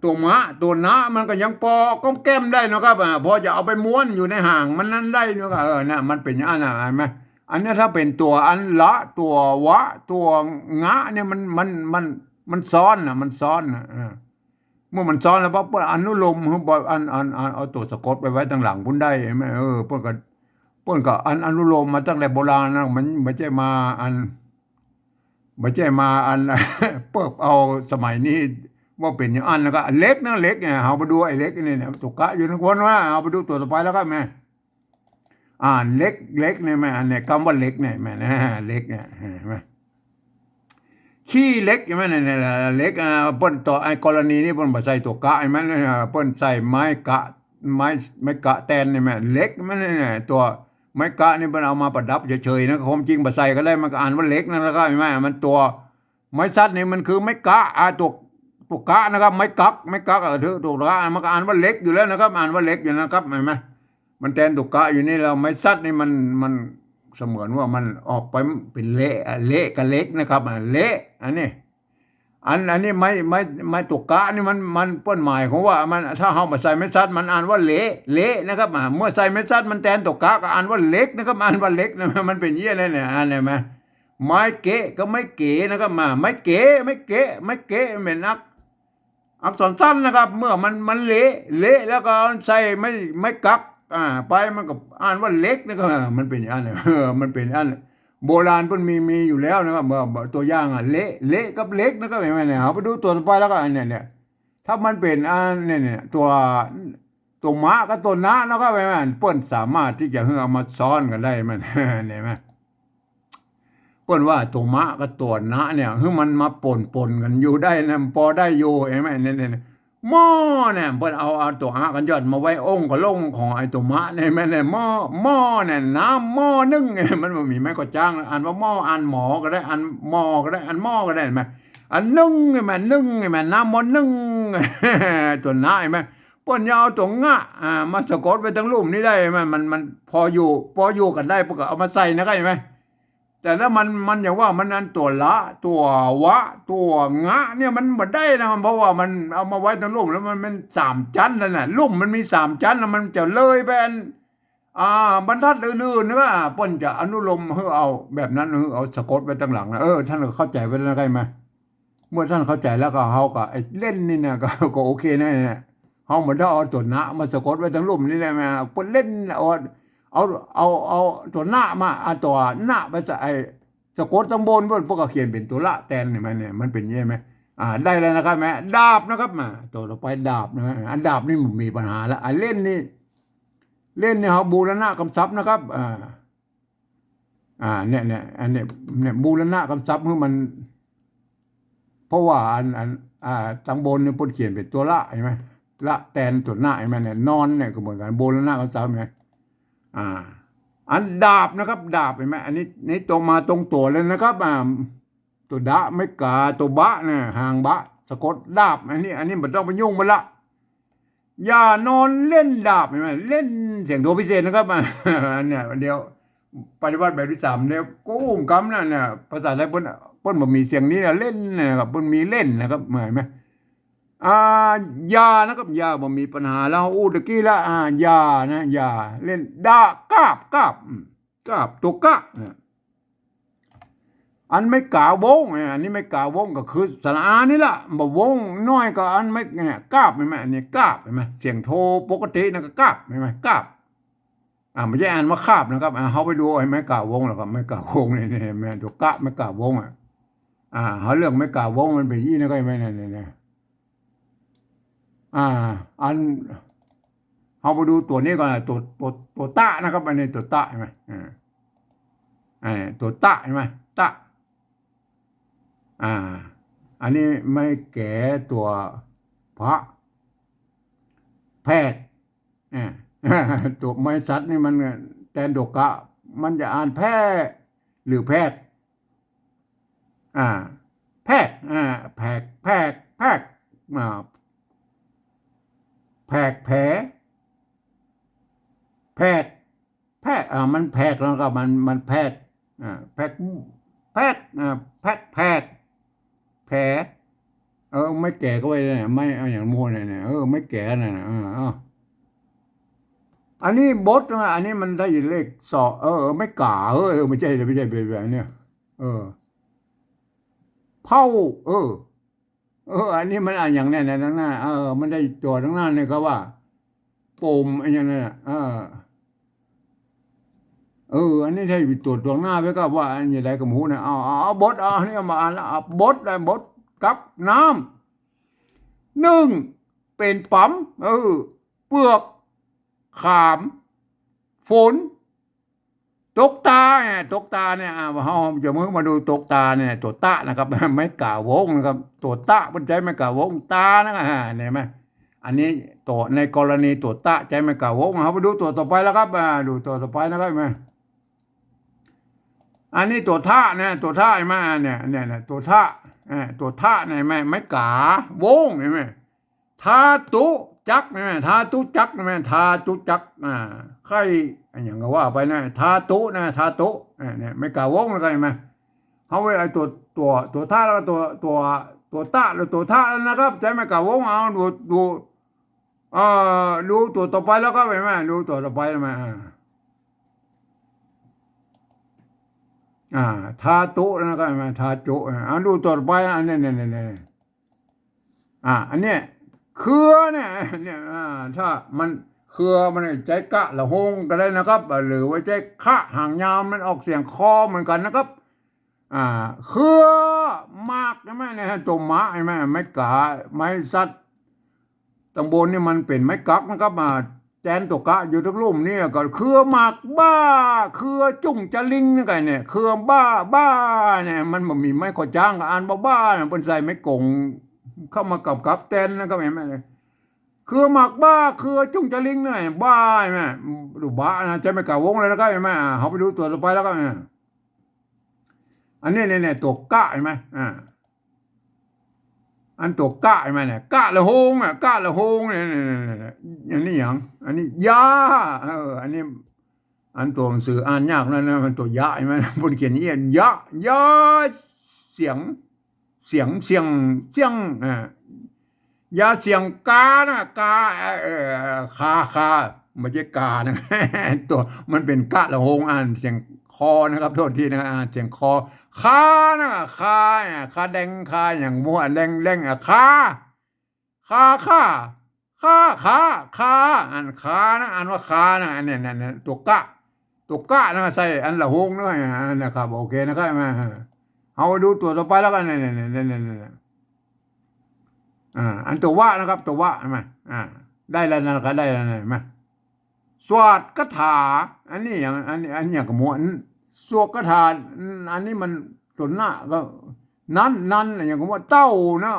ตัวมะตัวนะมันก็ยังปอก้มแก้มได้นะครับพอจะเอาไปม้วนอยู่ในห่างมันนั้นได้นะครับนะมันเป็นอย่างนั้นนะเห็นไหมอันนี้ถ้าเป็นตัวอันละตัววะตัวงะเนี่ยมันซ้อนนะมันซ้อนนะเมื่อมันซ้อนแล้วปั๊บอนุโลมอันเอาตัวสะกดไปไว้ตั้งหลังพุ่นได้ไหมเพื่อก็อนุโลมมาตั้งแต่โบราณนะมันไม่ใช่มาเปิบเอาสมัยนี้ว่าเป็นอย่างอันแล้วก็เล็กนะเล็กเนี่ยเอาไปดูไอ้เล็กนี่เนี่ยตุกกะอยู่ในคนว่าเอาไปดูตัวต่อไปแล้วก็แม่เล็กเนี่ยแม่อันเนี่ยคำว่าเล็กเนี่ยแม่นะเล็กเนี่ยเห็นไหมขี้เล็กใช่ไหมเนี่ยเล็กเปิ้นต่อไอ้กรณีนี้เปิ้นบ่ใส่ตัวกะใช่ไหมเปิ้นใส่ไม้กะไม้กะแตนนี่แม่เล็กมันเนี่ยตัวไม้กะนี่เปิ้นเอามาประดับเฉยๆนะความจริงบ่ใส่ก็ได้มันก็อ่านว่าเล็กนั่นแล้วก็ใช่ไหมมันตัวไม้ซัดนี่มันคือไม้กะตัวกะนะครับไม้กักถือตัวกะมันก็อ่านว่าเล็กอยู่แล้วนะครับอ่านว่าเล็กอยู่นะครับเห็นไหมมันแทนตัวกะอยู่นี่แล้วไม้ซัดนี่มันเสมือนว่ามันออกไปเป็นเละกับเล็กนะครับเละอันนี้ไม่ตุกกะนี่มันเป้นหมายของว่ามันถ้าเฮามาใส่ไม้ซัดมันอ่านว่าเละนะครับเมื่อใส่ไม้ซัดมันแทนตุกกะก็อ่านว่าเล็กนะครับอ่านว่าเล็กนะมันเป็นเยี่ยอะไรเนี่ยอ่านได้ไหมไม้เกะก็ไม่เก๋นะครับไม้เก๋เป็นอักษรสั้นนะครับเมื่อมันเละแล้วก็ใส่ไม่กักไปมันก็อ่านว่าเล็กนะครับมันเป็นอย่างนั้นมันเป็นอันโบราณเพิ่นมีอยู่แล้วนะครับเมื่อตัวอย่างเละกับเล็กนะครับเห็นไหมเนี่ยเอาไปดูตัวต่อไปแล้วก็อันเนี่ยถ้ามันเป็นอันเนี่ยตัวมะกับตัวนะนะครับเห็นไหมเพิ่นสามารถที่จะเอามาซ้อนกันได้มันเห็นไหมเปิ้นว่าตัวมะกับตัวนะเนี่ยมันมาปนกันอยู่ได้นะพอได้อยู่เห็นไหมเนี่ยหม้อเนี่ยเปิ้นเอาตัวอะกันยอดมาไว้องค์กับลงของไอ้ตัวมะเนี่ยแม่เนี่ยหม้อเนี่ยน้ำหม้อนึ่งมันบ่มีไม้ก็จ้างอ่านว่าหม้ออ่านหมอก็ได้อ่านหม้อก็ได้อ่านหม้อก็ได้มั้ยอันนึ่งแม่นึ่งแม่น้ำมันนึ่งตัวนะเห็นมั้ยเปิ้นยาวตัวงะมาสะกดไว้ทั้งรูปนี้ได้มันพออยู่กันได้พวกก็เอามาใส่นะครับเห็นมั้ยแต่แล้วมันอย่างว่ามันนั้นตัวละตัววะตัวงะเนี่ยมันบ่ได้นะเพราะว่ามันเอามาไว้ทั้งลุ่มแล้วมัน3ชั้นนั่นน่ะลุ่มมันมี3ชั้นแล้วมันจะเลยไปอันบรรทัดอื่นๆว่าเปิ้นจะอนุโลมเอาแบบนั้นเอาสะกดไว้ตั้งหลังนะท่านเข้าใจไว้แล้วใช่มั้ยเมื่อท่านเข้าใจแล้วก็เฮาก็ไอ้เล่นนี่นะก็โอเคนะเนี่ยเฮาบ่ได้เอาตัวนะมาสะกดไว้ทั้งลุ่มนี่แหละแม่เปิ้นเล่นเอาตัวหน้ามาตัวหน้าไปใส่สะกดตำบลเพิ่นพวกก็เขียนเป็นตัวละแตนมันเป็นอย่างนี้ไหมได้แล้วนะครับแม่ดาบนะครับมาตัวต่อไปดาบนะอันดาบนี่มันมีปัญหาแล้วเล่นนี่เฮาบูรณะคำศัพท์นะครับเนี่ยอันเนี่ยบูรณะคำศัพท์มันเพราะว่าตำบลเนี่ยเพิ่นเขียนเป็นตัวละเห็นไหมละแตนตัวหน้าเห็นไหมเนี่ยนอนเนี่ยก็เหมือนกันบูรณะคำศัพท์ไงอันดาบนะครับดาบเห็นไหมอันนี้ตรงมาตรงตัวเลยนะครับตัวดะไม่กาตัวบะเนี่ยห่างบะสะกดดาบอันนี้มันต้องไปยุ่งมันละอย่านอนเล่นดาบเห็นไหมเล่นเสียงตัวพิเศษนะครับอันเนี้ยเดียว ปฏิวัติแบบที่สามเนี่ยกูอุ้มกำนั่นเนี่ยภาษาไทยเปิ้นบ่มีเสียงนี้เล่นนะครับเปิ้นมีเล่นนะครับเหมือนไหมอ่ายานะครับยาบ่มีปัญหาแล้วอู้ตะกี้ละยานะยาเล่นดากาบกาบตัวกะนะอันไม่กล่าววงอันนี้ไม่กล่าววงก็คือสระอานี่ล่ะบ่วงน้อยก็อันไม่เนี่ยกาบเห็นไหมอันนี้กาบเห็นไหมเสียงโทปกตินั่นก็กาบเห็นไหมกาบไม่ใช่อ่านว่าคาบนะครับเขาไปดูไอ้ไม้กล่าววงหรอกครับไม้กล่าววงเนี่ยแม่ตัวกะไม้กล่าววงเขาเรื่องไม้กล่าววงมันเป็นยี่นะก็ไม่เนี่ยอันเขาไปดูตัวนี้ก่อนตัวตะนะครับอันนี้ตัวตะใช่ไหมตัวตะใช่ไหมตะอันนี้ไม่แก่ตัวพระแพทย์ตัวไม้สัตว์นี่มันแทนดกกะมันจะอ่านแพทย์หรือแพทย์แพทย์แพกแพกแพกแพกแผลแพกแพกมันแพกแล้วก็มันแพกแพกแพกแพกแพกแผลไม่แก่ก็ไว้เนี่ยไม่เอาอย่างโม่เนี่ยไม่แก่น่ะอันนี้บดนะอันนี้มันได้ยินเลขสอไม่กล่าไม่ใช่แบบเนี้ยเผาอันนี้มันอย่างนี้นะทั้งหน้ามันได้โจทย์ทั้งหน้าเนี่ยก็ว่าปมอันนี้นะอันนี้ได้ตรวจตวงหน้าไว้ก็ว่าอันนี้อะไรกับหมูเนี่ยเอาบดนี่มาอ่านแล้วบดได้บดกับน้ำนึ่งเป็นปั๊มเปลือกขามฝนตกตาเนี่ยเราจะมาดูตกตาเนี่ยตัวตะนะครับไม่กล่าววงนะครับตัวตะมันใจไม่กล่าววงตานะครับเนี่ยไหมอันนี้ตัวในกรณีตัวตะใจไม่กล่าววงเราไปดูตัวต่อไปแล้วครับดูตัวต่อไปนะครับไหมอันนี้ตัวท่าเนี่ยตัวท่าใช่ไหมเนี่ยตัวท่าเนี่ยไม่กล่าวงเห็นไหมทาตุจักเนี่ยทาตุจักเนี่ยทาตุจักใครอย่างก็ว่าไปนะทาตุเนี่ยไม่กล่าววงแล้วกันไหมเขาไว้ไอ้ตัวท่าแล้วตัวตะแล้วตัวท่าแล้วนะครับใจไม่กล่าววงเอาดูตัวต่อไปแล้วก็ไปไหมดูตัวต่อไปไหมทาตุนะครับไหมทาตุดูตัวต่อไปอันนี้อันนี้เครือเนี่ยถ้ามันเครือมันใจกะละหงก็ได้นะครับหรือว่าใจคะหางยาวมันออกเสียงคอเหมือนกันนะครับเครือมากใช่ไหมเนี่ยตัวมะใช่ไหมไม้กาไม้สัตว์ตำบลนี่มันเป็นไม้กักนะครับแจนตัวกะอยู่ทุกลุ่มนี่ก็เครือมากบ้าเครือจุ่งจะลิงนี่ไงเนี่ยเครือบ้าเนี่ยมันมีไม้ขอจ้างกับอ่านบ้าเนี่ยเป็นใส่ไม้กงเข้ามากับแตนนะครับเห็นไหมคือหมักบ้าคือจุ้งจะลิงเนี่ยบ้าไหมดูบ้านะจะไม่กล่าววงเลยนะครับเห็นไหมเขาไปดูตัวต่อไปแล้วก็อันนี้เนี่ยตัวกะเห็นไหมอันตัวกะเห็นไหมเนี่ยกะละหงกะละหงเนี่ยอันนี้อย่างอันนี้ยาอันนี้อันตัวหนังสืออ่านยากนั่นนะมันตัวยาใช่ไหมบนเขียนนี้ยาเสียงอย่าเสียงกานะกาคาไม่ใช่กานะตัวมันเป็นกะละหงเสียงคอนะครับโทษทีนะเสียงคอคานะคาแดงคาอย่างมัวแดงคาคาอ่านคานะอ่านว่าคานะเนี่ยตัวกะนะใส่อันละหงด้วยนะครับโอเคนะครับมาเอาดูตัวต่อไปแล้วกันเนี่ยอันตัวว่านะครับตัวว่าใช่ไหมได้แล้วนะครับได้แล้วไหมสวดคาถาอันนี้อย่างอันนี้อย่างกระมวลสวดคาถาอันนี้มันส่วนหน้าก็นั้นอย่างกระมวลเต้านะ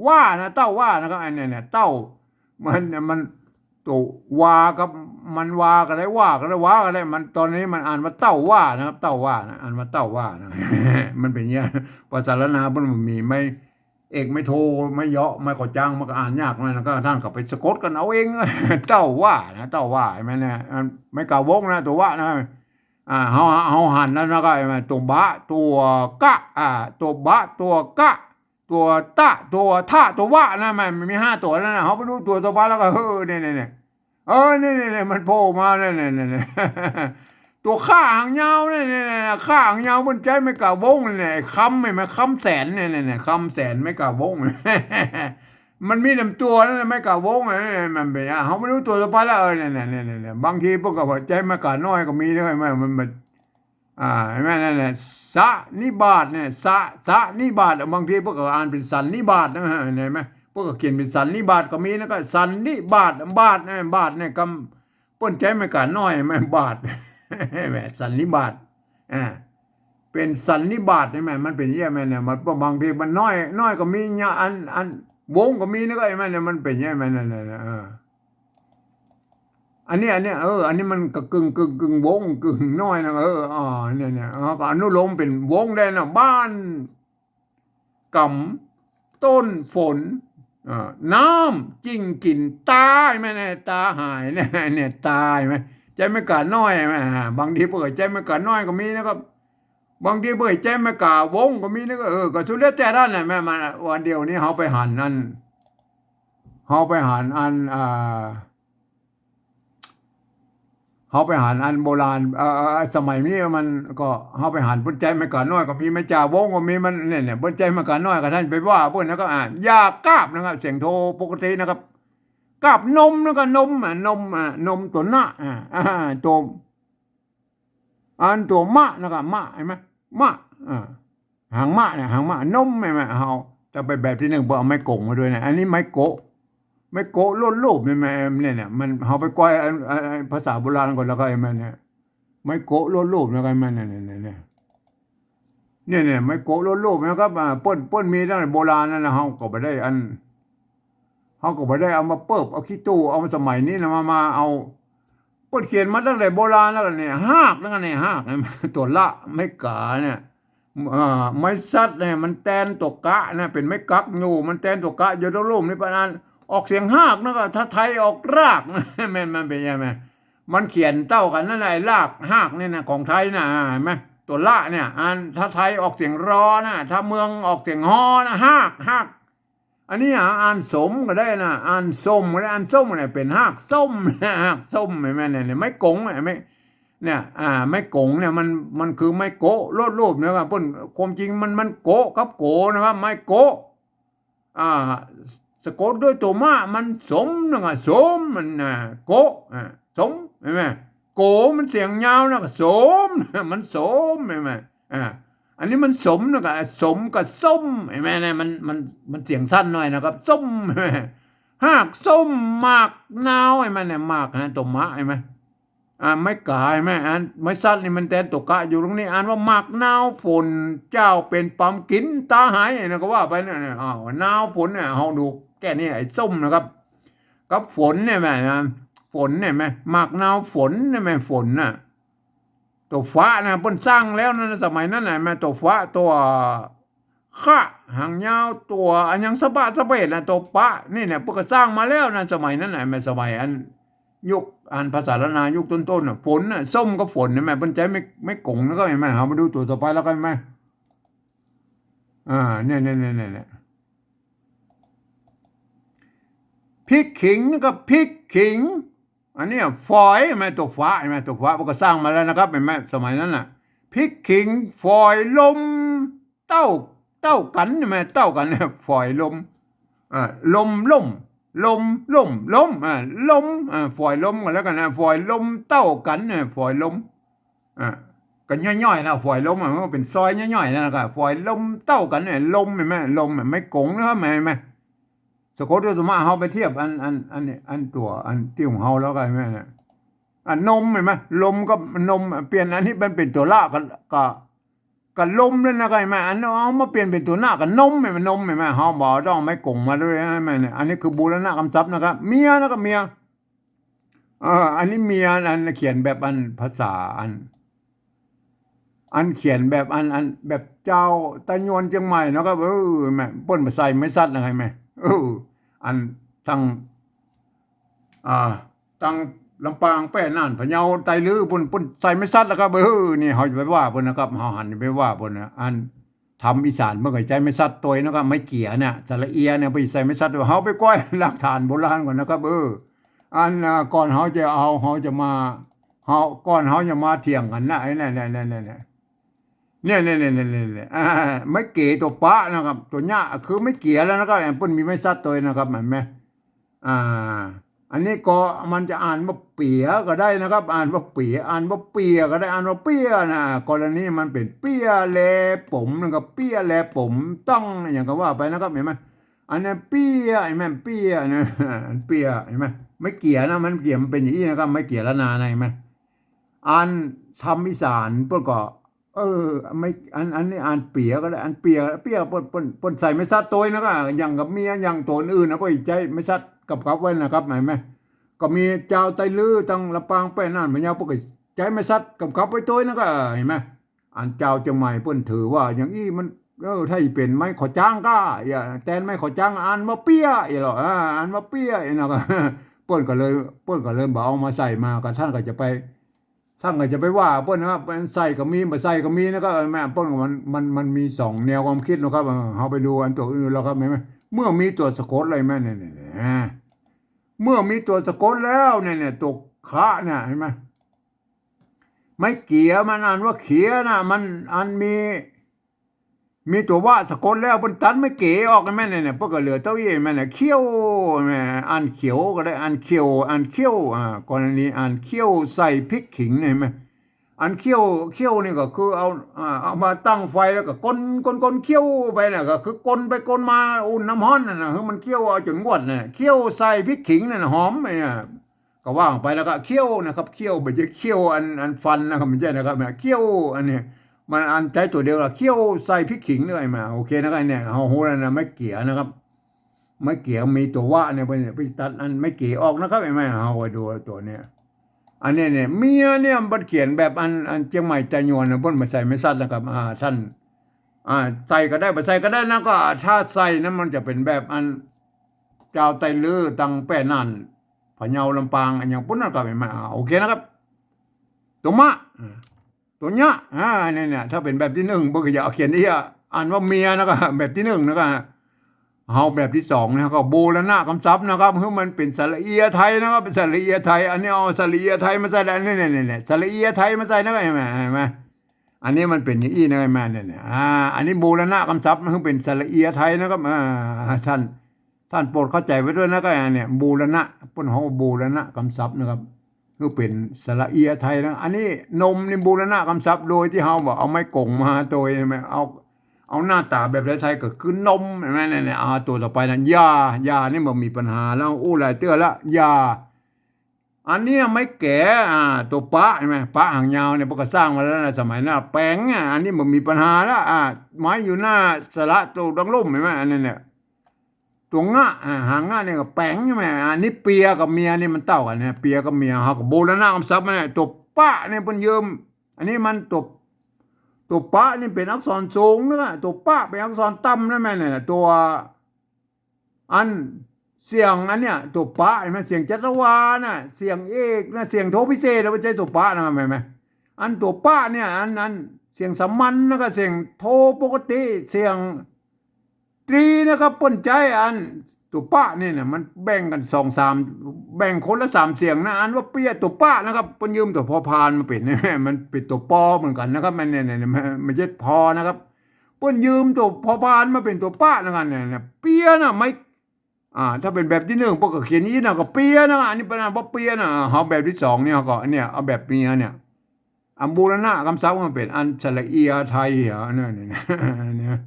ว่านะเต้าว่านะครับอันนี้เนี่ยเต้ามันตัววากับมันวากันได้ว่ากันได้ว่ากันได้มันตอนนี้มันอ่านว่าเต้าว่านะครับเต้าว่านะอ่านว่าเต้าว่านะมันเป็นอย่างนี้ภาษาละนามันมีไม่เอกไม่โทไม่เยาะไม่ขอจังมันก็อ่านยากนะก็ท่านก็ไปสะกดกันเอาเองเต้าว่านะเต้าว่าใช่ไหมเนี่ยไม่กล่าววงนะตัวว่านะ เฮาหันแล้วนะก็ไอ้มันตัวบะตัวกะตัวบะตัวกะตัวตะตัวทะตัววะนะมันมี5 ตัวแล้วนะเฮาไปดูตัวต่อไปแล้วก็เนี่ยนี่มันโผล่มาเนี่ยตัวข้าหางยาวเนี่ยข้าหางยาวบนใจไม่กะวงเนี่ยคำไม่มาคำแสนเนี่ยคำแสนไม่กะวงมันมีลำตัวนั่นไม่กะวงมันเป็นเขาไม่รู้ตัวต่อไปแล้วเนี่ยบางทีพวกกับใจไม่กะน้อยก็มีด้วยมันเห็นไหมนั่นแหละสะนิบาตเนี่ยสะนิบาตบางทีพวกก็อ่านเป็นสันนิบาตนะเห็นไหมพวกก็เขียนเป็นสันนิบาตก็มีนะก็สันนิบาตบาตเนี่ยคำป้นใจไม่กะน้อยไม่บาตแหมสันนิบาตเป็นสันนิบาตใช่ไหมมันเป็นเยี่ยมเนี่ยมันบางทีมันน้อยก็มีเนี่ยอันวงก็มีนะก็ไอ้มันเนี่ยมันเป็นเยี่ยมนั่นอันนี้อันนี้มันก็กึ่งวงกึ่งน้อยนะเนี่ยก็อนุโลมเป็นวงได้นะบ้านกำต้นฝนน้ำจิ้งกินตายไหมเนี่ยตาหายเนี่ยตายไหมใจไม่กล้าน้อยไหมบางทีเปิดใจไม่กล้าน้อยก็มีนะครับบางทีเปิดใจไม่กล้าวงก็มีนะก็ก็สุดแล้วแต่ด้านไหนแม่มาวันเดียวนี้เขาไปหันอันเขาไปหันอันโบราณสมัยนี้มันก็เขาไปหันปุ้นใจไม่กล้าน้อยก็มีไม่จ่าวงก็มีมันเนี่ยปุ้นใจไม่กล้าน้อยก็ท่านไปว่าปุ้นแล้วก็ยากาบนะครับเสียงโทปกตินะครับกาบนมแล้วก็นมนมตัวหน้าตัวตัวมะนะครับมะเห็นไหมมะหางมะเนี่ยหางมะนมใช่ไหมเขาจะไปแบบที่หนึ่งเอาไม้กงมาด้วยนะอันนี้ไม้โกะไม่โกะล้นรูปเนี่ยมันเขาไปก้อยภาษาโบราณก่อนแล้วก็ไอ้มันเนี่ยไม่โกะล้นรูปแล้วก็มันเนี่ยไม่โกะล้นรูปนะครับป้นมีตั้งแต่โบราณนั่นนะเขาก็ไปได้เขาก็ไปได้เอามาเปิบเอาขี้ตู้เอามาสมัยนี้นะมาเอาป้นเขียนมาตั้งแต่โบราณแล้วเนี่ยหากแล้วกันเนี่ยหากตัวละไม่กาเนี่ยไม้ซัดเนี่ยมันแตนตกกะนะเป็นไม้กักอยู่มันแตนตกกะอยู่ตรงรูปนี่ปะนั้นออกเสียงหากนะก็ถ้าไทยออกรากมันเป็นยังไงมันเขียนเต้ากันนั่นแหละรากหากเนี่ยนะของไทยนะเห็นไหมตัวละเนี่ยถ้าไทยออกเสียงรอนะถ้าเมืองออกเสียงฮอนะหากอันนี้อ่านสมก็ได้นะอ่านส้มก็ได้อ่านส้มเนี่ยเป็นหากส้มหากส้มเห็นไหมเนี่ยไม่กงไม่เนี่ยไม่กงเนี่ยมันคือไม่โกะโลดรูปนะครับพ้นความจริงมันโกะกับโกนะครับไม่โกะสะกดด้วยตัวมามันสมนะสมมันโกสมใช่ไหมโกมันเสียงยาวนะสมมันสมใช่ไหมอันนี้มันสมนะสมกับส้มใช่ไหมเนี่ยมันเสียงสั้นหน่อยนะครับส้มหากส้มหมากนาวใช่ไหมเนี่ยหมากตัวมะใช่ไหมไม่กายไหมไม่สั้นนี่มันแทนตกกะอยู่ตรงนี้ว่าหมากนาวฝนเจ้าเป็นปั๊มกินตาหายนะก็ว่าไปเนี่ยนาวฝนเนี่ยเราดูแก่นี่ไอ้ส้มนะครับกับฝนเนี่ยแม่ฝนเนี่ยแม่หมากนาวฝนเนี่ยแม่ฝนน่ะตัวฟ้านะเพิ่นสร้างแล้วนะสมัยนั้นน่ะแม่ตัวฟ้าตัวข้าหางยาวตัวอันยังสะบะเบ็ดนะตัวปะนี่เนี่ยเพิ่นก็สร้างมาแล้วนะสมัยนั้นน่ะแม่สมัยยุคภาษาละนายุคต้นๆฝนน่ะส้มก็ฝนใช่ไหมเพิ่นใจไม่กงแล้วก็เห็นไหมเอามาดูตัวต่อไปแล้วกันไหมเนี่ยพริกขิงกับพริกขิงอันนี้ฝอยใช่ไหมตัวฟ้าใช่ไหมตัวฟ้ามันก็สร้างมาแล้วนะครับเห็นไหมสมัยนั้นน่ะพริกขิงฝอยลมเต้ากันใช่ไหมเต้ากันเนี่ยฝอยลมลมลมฝอยลมกันแล้วกันนะฝอยลมเต้ากันเนี่ยฝอยลมกันย่อยๆนะฝอยลมมันเป็นซอยย่อยๆนะครับฝอยลมเต้ากันเนี่ยลมเห็นไหมลมไม่กงนะครับเห็นไหมสะกดด้วยตัวมาเฮาไปเทียบอันตัวที่ของเฮาแล้วกันไหมเนี่ยนมเห็นไหมลมก็นมเปลี่ยนอันนี้มันเป็นตัวละกับลมเลยนะก็เห็นไหมอันเอามาเปลี่ยนเป็นตัวหน้ากับนมเห็นไหมนมเห็นไหมเฮาบอกต้องไม่กงมาด้วยนะแม่เนี่ยอันนี้คือบูรณะคำศัพท์นะครับเมียนะกับเมียอันนี้เมียเขียนแบบภาษาเขียนแบบแบบเจ้าตะยวนเชียงใหม่นะครับแม่ป้นมาใส่ไม่ซัดนะไงแม่ทั้ง ลำปางแป้น่านพะเยาไตลือปุ่นใส่ไม่ซัดแล้วครับนี่เฮาจะไปว่าเพิ่นนะครับเฮาหันไปว่าเพิ่นนะอันทำอีสานเมื่อไใจไม่ซัดตัวนะครับไม่เกี่ยเนี่ยสระเอียเนี่ยไปใส่ไม่ซัดเฮาไปก้อยหลักฐานโบราณก่อนนะครับอันก่อนเฮาจะเอาเฮาจะมาเฮาก่อนเฮาจะมาเถียงกันนะไอ้เนี่ยไม่เก๋ตัวปะนะครับตัวเนี้ยคือไม่เกี่ยแล้วนะครับเพิ่นมีไม่ซัดตัวนะครับเห็นไหมอ่าอันนี้ก็มันจะอ่านว่าเปียก็ได้นะครับอ่านว่าเปียอ่านว่าเปียก็ได้อ่านว่าเปียนะกรณีมันเป็นเปียแลผมนะครับเปียแลผมต้องอย่างก็ว่าไปนะครับเห็นไหมอันนี้เปียเห็นไหมเปียนะเปียเห็นไหมไม่เกี่ยนะมันเกี่ยมันเป็นอย่างนี้นะครับไม่เกี่ยละนานะเห็นไหมอ่านทำอีสานเพื่อก็ไม่อันนี้อ่านเปียก็ได้อันเปียปนใส่ไม่ซัดตัวนะครับอย่างกับเมียอย่างตัวอื่นนะพ่อใจไม่ซัดกับไว้นะครับเห็นไหมก็มีเจ้าไตลือตั้งลำปางแป้น่านพะเยาปกติใจไม่ซัดกับไว้ตัวนะก็เห็นไหมอันเจ้าจังใหม่เปิ้นถือว่าอย่างอี้มันถ้าเป็นไม่ขอจ้างก็อย่าแทนไม่ขอจ้างอ่านมาเปี้ยอย่าหรอกอ่านมาเปี้ยนะก็เปิ้นก็เลยบอกเอามาใส่มากันท่านก็จะไปท่านก็จะไปว่าเปิ้นนะครับใส่ก็มีบ่ใส่ก็มีนะก็แม่เปิ้นมันมีสองแนวความคิดนะครับเอาไปดูอันตัวอื่นแล้วครับเห็นไหมเมื่อมีตัวสะกดอะไรแม่เนี่ยเมื่อมีตัวสะกดแล้วเนี่ยตัวคะเนี่ยเห็นไหมไม่เกี่ยมันอ่านว่าเขียนะมันอันมีตัวว่าสะกดแล้วบนตันไม่เก๋ออกกันแม่เนี่ยพวกก็เหลือเต้าอี้แม่เนี่ยเขี้ยวแม่อ่านเขียวก็ได้อ่านเขียวกรณีอ่านเขี้ยวใส่พริกขิงเนี่ยไหมอันเขี้ยวนี่ก็คือเอามาตั้งไฟแล้วก็ก้นเขี้ยวไปน่ะก็คือก้นไปก้นมาอุ่นน้ำร้อนน่ะนะคือมันเขี้ยวเอาจนงวดน่ะเขี้ยวใส่พริกขิงน่ะหอมไอ้ก็ว่างไปแล้วก็เขี้ยวนะครับเขี้ยวไม่ใช่เขี้ยวอันฟันนะครับไม่ใช่นะครับเขี้ยวอันนี้มันอันใจตัวเดียวละเขี้ยวใส่พริกขิงเลยมาโอเคนะครับเนี่ยเฮาโหแล้วนะไม่เกี่ยนะครับไม่เกี่ยมีตัวว่าเนี่ยไปตัดอันไม่เกี่ยออกนะครับไม่เฮาไปดูตัวเนี้ยอันนี้เนี่ยเมียเนี่ยมันเขียนแบบอันเชียงใหม่ใจยวนนะเพิ่นมาใส่ไม่ซัดนะครับท่านใส่ก็ได้บ่ใส่ก็ได้นะก็ถ้าใส่นั้นมันจะเป็นแบบอันเจ้าไตลือตังแป้นั่นพะเยาลำปางอันอย่างปุ่นนะครับไม่โอเคนะครับตัวมะตัวเนี้ยเนี่ยถ้าเป็นแบบที่หนึ่งเบอร์อย่าเขียนที่อ่านว่าเมียนะครับแบบที่หนึ่งนะครับเอาแบบที่สองนะก็บูรณะคำศัพท์นะครับคือมันเป็นสระเอียไทยนะครับเป็นสระเอียไทยอันนี้เอาสระเอียไทยมาใส่แล้วเนี่ยสระเอียไทยมาใส่นะครับเห็นไหมอันนี้มันเป็นอย่างนี้นะแม่เนี่ยอันนี้บูรณะคำศัพท์มันคือเป็นสระเอียไทยนะครับท่านโปรดเข้าใจไว้ด้วยนะครับเนี่ยบูรณะปนของบูรณะคำศัพท์นะครับคือเป็นสระเอียไทยนะอันนี้นมนี่บูรณะคำศัพท์โดยที่เขาบอกเอาไม้กงมาตัวใช่ไหมเอาหน้าตาแบบไทยก็คือนมใช่ไหมเนี่ยตัวต่อไปนะยานี่มันมีปัญหาแล้วหลายเตื้อละยาอันนี้ไม่แก่ตัวปะใช่ไหมปะหางยาวเนี่ยพวกก็สร้างมาแล้วนะสมัยหน้าแปงอันนี้มันมีปัญหาแล้วไม้อยู่หน้าสระตัวดังล่มใช่ไหมอันนี้เนี่ยตัวงะหางงะเนี่ยก็แปงใช่ไหมอันนี้เปียกับเมียนี่มันเต่ากันเนี่ยเปียกับเมียเขาก็โบราณคำศัพท์มันเนี่ยตัวปะเนี่ยเป็นยืมอันนี้มันตัวปะนี่เป็นอักษรสูงนะตัวปะเป็นอักษรต่ำนะแม่เนี่ยตัวอันเสียงอันเนี้ยตัวปะเห็นไหมเสียงจัตวานะเสียงเอกนะเสียงโทพิเศษแล้วไม่ใช่ตัวปะนะเห็นไหมอันตัวปะเนี่ยอันเสียงสามัญนะก็เสียงโทปกติเสียงตรีนะครับปนใจอันตัวป้านี่นะมันแบ่งกัน2-3แบ่งคนละ3เสียงนะอันว่าเปี้ยตัวป้านะครับปนยืมตัวพอพานมาเป็นมันเป็นตัวปอเหมือนกันนะครับมันเนี่ยไม่ใช่พอนะครับปนยืมตัวพอพานมาเป็นตัวป้านะครับเนี่ยเปี้ยนะไม่ถ้าเป็นแบบที่หนึ่งพวกก็เขียนนี้นะก็เปี้ยนะอันนี้เป็นว่าเปี้ยนะเอาแบบที่สองเนี่ยก็เนี่ยเอาแบบเมียเนี่ยอัมบูรณะคำศัพท์มันเป็นอันสระเอียไทยเนี่ย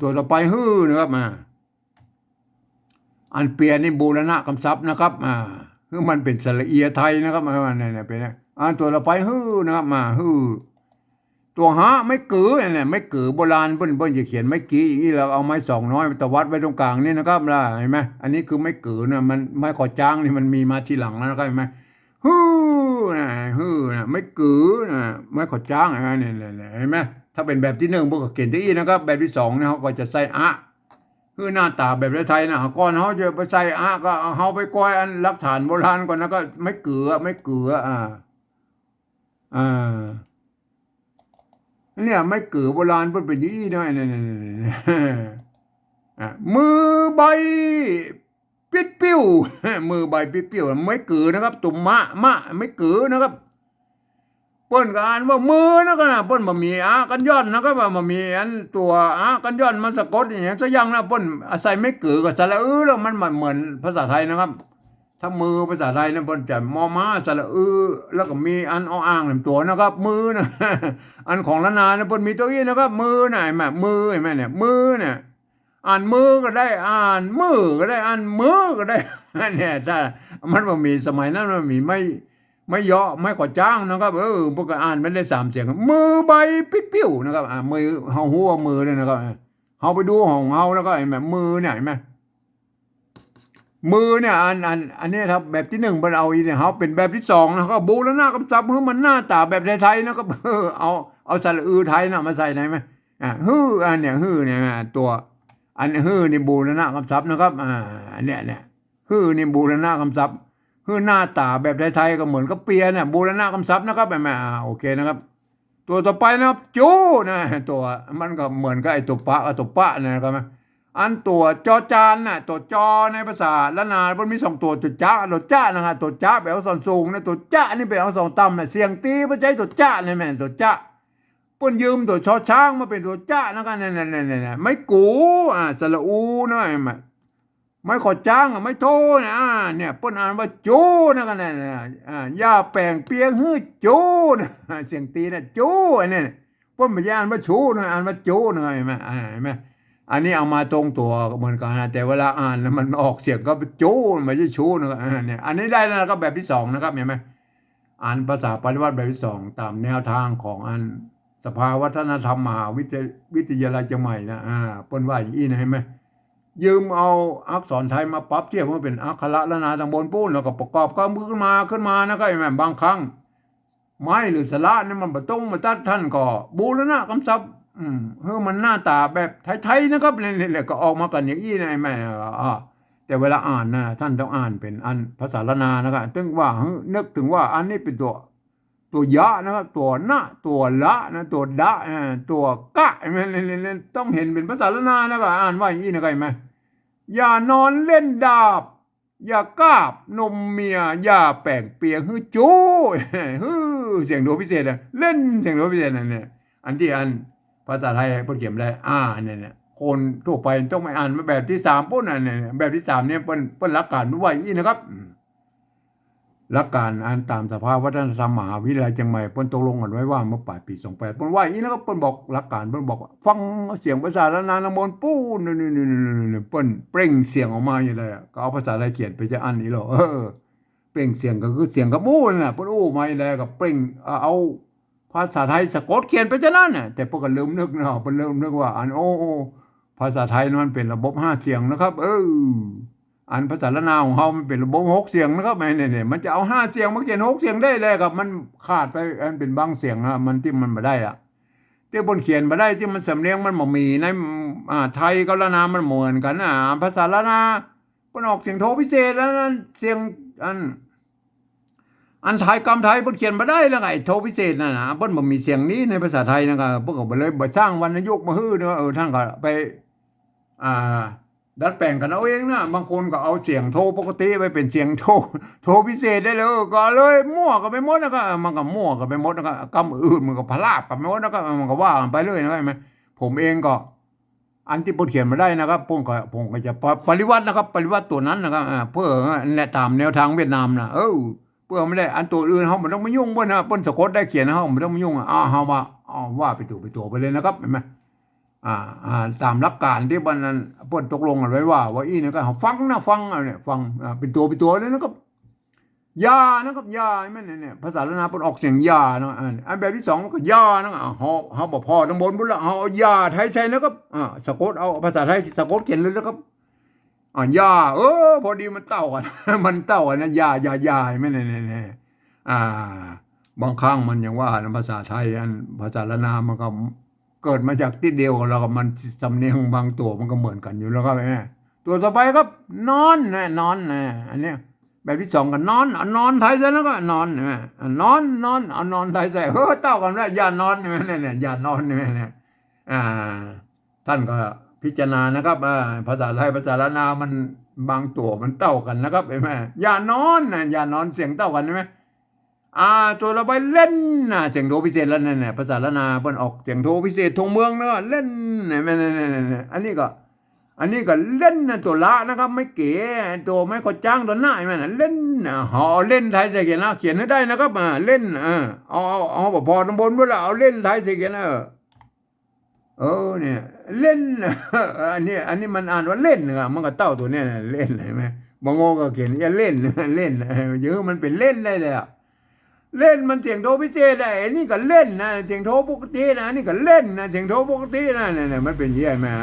ตัวต่อไปฮื้อนะครับอันเปียนี่บูรณะคำศัพท์นะครับคือมันเป็นสระเอียไทยนะครับเนี่ยเป็นตัวต่อไปฮื้อนะครับฮื้อตัวหาไม่กือเนี่ยไม่กือโบราณเพิ่นจะเขียนไม่กี้อย่างนี้เราเอาไม้สองน้อยตะวัดไว้ตรงกลางนี่นะครับล่ะเห็นไหมอันนี้คือไม่กือนะมันไม้ขอจ้างนี่มันมีมาทีหลังแล้วนะครับเห็นไหมฮื้อนะไม่กือนะไม้ขอจ้างเนี่ยเห็นไหมถ้าเป็นแบบที่หนึ่งพวกเขียนที่นะครับแบบที่สองเนี่ยเขาก็จะใส่ คือหน้าตาแบบไทยนะก่อนเขาจะไปใส่ก็เขาไปก้อยอันหลักฐานโบราณก่อนนะก็ไม่เกลืออ่าเนี่ยไม่เกลือโบราณเพิ่นเป็นอย่างนี้นะเนี่ยมือใบปิดปิ้วมือใบปิดปิ้วไม่เกลือนะครับตุ่มมะไม่เกลือนะครับ เปิ้นก็อ่านว่ามือนะก็นะเปิ้นบ่มีกันย้อนนะก็ว่าบ่มีอันตัวกันย้อนมันสะกดอย่างซะอย่างนะเปิ้นอาศัยไม่กือก็สระแล้วมันเหมือนภาษาไทยนะครับถ้ามือภาษาไทยนะเปิ้นจะมอม้าสระแล้วก็มีอันอ้างตัวนะครับมือนะอันของละนานะเปิ้นมีตัวนี้นะครับมือน่ะแม่มือแม่เนี่ยมือเนี่ยอ่านมือก็ได้อ่านมือก็ได้อ่านมือก็ได้เนี่ยถ้ามันบ่มีสมัยนั้นมันมีไม่เยอะไม่กว่าจ้างนะครับพวกก็อ่านไม่ได้สามเสียงมือใบปิ๊ดปิ้วนะครับมือเฮาหัวมือเนี่ยนะครับเฮาไปดูของเฮาแล้วก็ไอ้แบบมือเนี่ยเห็นไหมมือเนี่ยอันนี้ครับแบบที่หนึ่งเป็นเอาอีเนี่ยเฮาเป็นแบบที่สองนะครับบูรณะกำจับให้มันหน้าตาแบบไทยๆนะครับเอาสระไทยนะมาใส่ไหนไหมอันเนี่ยเนี่ยตัวอันนี่บูรณะกำจับนะครับเนี่ยนี่บูรณะกำจับ คือหน้าตาแบบไทยๆก็เหมือนกับเปียเนี่ยบูรณะคำศัพท์นะครับแม่โอเคนะครับ ตัวต่อไปนะครับจูนะตัวมันก็เหมือนกับไอ้ตัวปะกับตัวปะนะครับอันตัวจอจานน่ะตัวจอในภาษาละนามันมีสองตัวตัวจ้านะครับตัวจ้าแบบส่วนสูงนะตัวจ้านี่เป็นเอาสองต่ำเนี่ยเสียงตีไม่ใช่ตัวจ้าเลยแม่ตัวจ้าปุ่นยืมตัวชอช้างมาเป็นตัวจ้านะครับเนี่ยไม่กูสระอูนะไม่ขอจ้างไม่โทนะเนี่ยเปิ้นอ่านว่าจูนะกันเนี่ยย่าแปลงเปียงฮื้อจูนะเสียงตีนะจูอันนี้เปิ้นไม่อ่านว่าชูนะอ่านว่าจูนะเห็นไหมอันนี้เอามาตรงตัวเหมือนกันนะแต่เวลาอ่านมันออกเสียงก็จูไม่ใช่ชูนะเนี่ยอันนี้ได้แล้วนะครับแบบที่สองนะครับเห็นไหมอ่านภาษาปริวัติแบบที่สองตามแนวทางของอันสภาวัฒนธรรมมหาวิทยาลัยเชียงใหม่นะเปิ้นว่าอย่างนี้นะเห็นไหมยืมเอาอักษรไทยมาปรับเทียบว่าเป็นอักขระละนาตำบลปูนแล้วก็ประกอบกันขึ้นมานะก็แม่บางครั้งไม้หรือสระนี่มันบต้องมาตัดท่านก็บูรณะกำซับมันหน้าตาแบบไทยๆนะครับเนี่ยก็ออกมากันอย่างนี้นะแม่แต่เวลาอ่านนะท่านต้องอ่านเป็นอันภาษาละนานะครับถึงว่านึกถึงว่าอันนี้เป็นตัวยะนะครับตัวนะตัวละนะตัวดะตัวกะต้องเห็นเป็นภาษาละนานะก็อ่านว่าอย่างนี้นะครับไหมอย่านอนเล่นดาบอย่ากาบนมเมียอย่าแป่งเปียงฮือจูเสียงโดพิเศษเล่นเสียงโดพิเศษเนี่ยอันที่อันภาษาไทยเพิ่นเขียนได้เนี่ยคนทั่วไปต้องไม่อ่านมาแบบที่สามปุ๊บเนี่ยแบบที่สามเนี่ยเปิ้นหลักการไม่ไหวอีนะครับหลักการอ่านตามสภาวัฒนธรรมมหาวิทยาลัยเชียงใหม่เปิ้นตกลงกันไว้ว่าเมื่อปลายปี28เปิ้นว่าอย่างนี้นะครับเปิ้นบอกหลักการเปิ้นบอกฟังเสียงภาษาละนานมนปู้นี่เปิ้นเปล่งเสียงออกมาอย่างไรก็เอาภาษาไทยเขียนไปจะอันนี้หรอเปล่งเสียงก็คือเสียงกระมู้น่ะเปิ้นมาอย่างไรก็เปล่งเอาภาษาไทยสะกดเขียนไปจะนั่นน่ะแต่เปิ้นก็ลืมนึกเนาะเปิ้นเริ่มนึกว่าอันภาษาไทยมันเป็นระบบ5เสียงนะครับอันภาษาละนาของเขามันเป็นระบบ6เสียงนะครับเนี่ยมันจะเอา5เสียงมาเขียน6เสียงได้เลยครับมันขาดไปอันเป็นบางเสียงนะมันที่มันไม่ได้อะที่บนเขียนมาได้ที่มันสำเนียงมันบ่มีในไทยกับละนามันเหมือนกันภาษาละนามันออกเสียงโทพิเศษแล้วนั้นเสียงอันไทยกรรมไทยเพิ่นเขียนมาได้แล้วไงโทพิเศษน่ะนะเพิ่นบ่มีเสียงนี้ในภาษาไทยนะครับเพิ่นก็เลยบ่สร้างวรรณยุกต์มาฮื้อเนาะท่านก็ไปดัดแปลงกันเอาเองนะบางคนก็เอาเสียงโทปกติไปเป็นเสียงโทพิเศษได้เลยก็เลยมั่วกันไปหมดนะครับมันก็มั่วกันไปหมดนะครับกรรมอื่นมันก็พลาดกันไปหมดนะครับมันก็ว่ากันไปเลยนะครับไหมผมเองก็อันที่ผมเขียนมาได้นะครับผมก็จะปริวัตินะครับปริวัติตัวนั้นนะครับเพื่อและตามแนวทางเวียดนามนะเพื่อไม่ได้อันตัวอื่นเขาไม่ต้องมายุ่งบ่นะเปิ้นสะกดได้เขียนเขาไม่ต้องมายุ่งเฮามาว่าไปตัวไปเลยนะครับเห็นไหมตามหลักการที่บันนั้นเพิ่นตกลงกันไว้ว่าอีนี่ก็ฟังเนี่ยฟังเป็นตัวเลยนะครับยานะครับยาแม่นเนี่ยภาษาละนาเพิ่นออกเสียงยาเนาะอันแบบที่2ก็ยานะเฮาบ่พอทั้งบนพุ่นละเฮาเอายาไทยใช้นะครับสะกดเอาภาษาไทยสะกดเขียนเลยนะครับยาพอดีมันเต้ากันมันเต้ากันนะยาแม่นเนี่ยบางครั้งมันยังว่าภาษาไทยอันภาษาละนามันก็เ กิดมาจากที่เดียวกันแล้วก็มันสำเนียงบางตัวมันก็เหมือนกันอยู่แล้วครับแม่ตัวต่อไปครับนอนนะนอนนะอันเนี้ยแบบที่สองก็นอนเอานอนไทยใส่แล้วก็นอนนะนอนเอานอนไทยใส่เต้ากันได้อย่านอนเนี่ยอย่านอนเนี่ยท่านก็พิจารณานะครับภาษาไทยภาษาละนามันบางตัวมันเต้ากันนะครับเห็นไหมอย่านอนนะอย่านอนเสียงเต้ากันใช่ไหมตัวเราไปเล่นนะเสียงโทพิเศษแล้วเนี่ยภาษาละนาเพิ่นออกเสียงโทพิเศษทงเมืองเนาะเล่นเนี่ยอันนี้ก็เล่นนะตัวละนะครับไม่เก๋ตัวไม่ก็จ้างตัวหน้าแม่นะเล่นห่อเล่นไทยใส่เขียนนะเขียนให้ได้นะครับเล่นเอาพอตำบลเวลาเอาเล่นไทยใส่เขียนนะเนี่ยเล่นอันนี้มันอ่านว่าเล่นนะครับมันก็เต้าตัวเนี้ยเล่นเห็นไหมบางโง่ก็เขียนอย่าเล่นเล่นเยอะมันเป็นเล่นได้เลยเล่นมันเสียงโทพิเศษได้นี่ก็เล่นนะเสียงโทปกตินะนี่ก็เล่นนะเสียงโทปกตินะเนี่ยมันเป็นยังไงมา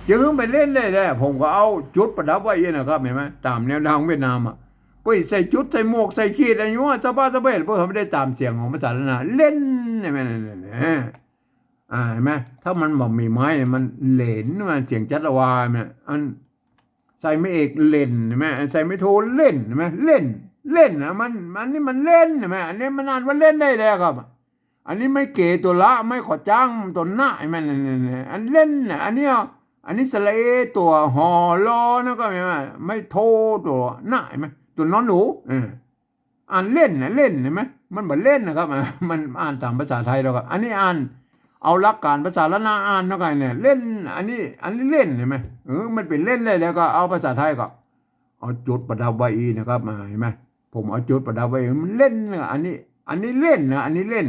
จึงไปเล่นได้เลยผมก็เอาจุดประดับไว้นะครับเห็นไหมตามแนวทางเวียดนามไปใส่จุดใส่หมวกใส่ขีดอะไรอย่างเงี้ยสบายเพื่อเขาไม่ได้ตามเสียงของภาษาละนาเล่นเห็นไหมเห็นไหมถ้ามันบอกมีไม้มันเหลนมันเสียงจัตวาเนี่ยใส่ไม่เอกเล่นเห็นไหมใส่ไม่โทเล่นเห็นไหมเล่นนะมันนี่มันเล่นใช่ไหมอันนี้มันอ่านว่าเล่นได้แล้วครับอันนี้ไม่เก๋ตัวละไม่ขอจ้างตัวหน้าใช่ไหมอันเล่นอันนี้สระเอตัวหอรอนะก็ไม่โทตัวหน้าใช่ไหมตัวนอนหนูอ่านเล่นนะเล่นใช่ไหมมันเหมือนเล่นนะครับมันอ่านตามภาษาไทยแล้วก็อันนี้อ่านเอาหลักการภาษาละนาอ่านนะกันเนี่ยเล่นอันนี้เล่นใช่ไหมมันเป็นเล่นเลยแล้วก็เอาภาษาไทยก็เอาจุดประดับไว้นะครับเห็นไหมผมเอาจุดประดับไว้มันเล่นนะอันนี้เล่นนะอันนี้เล่น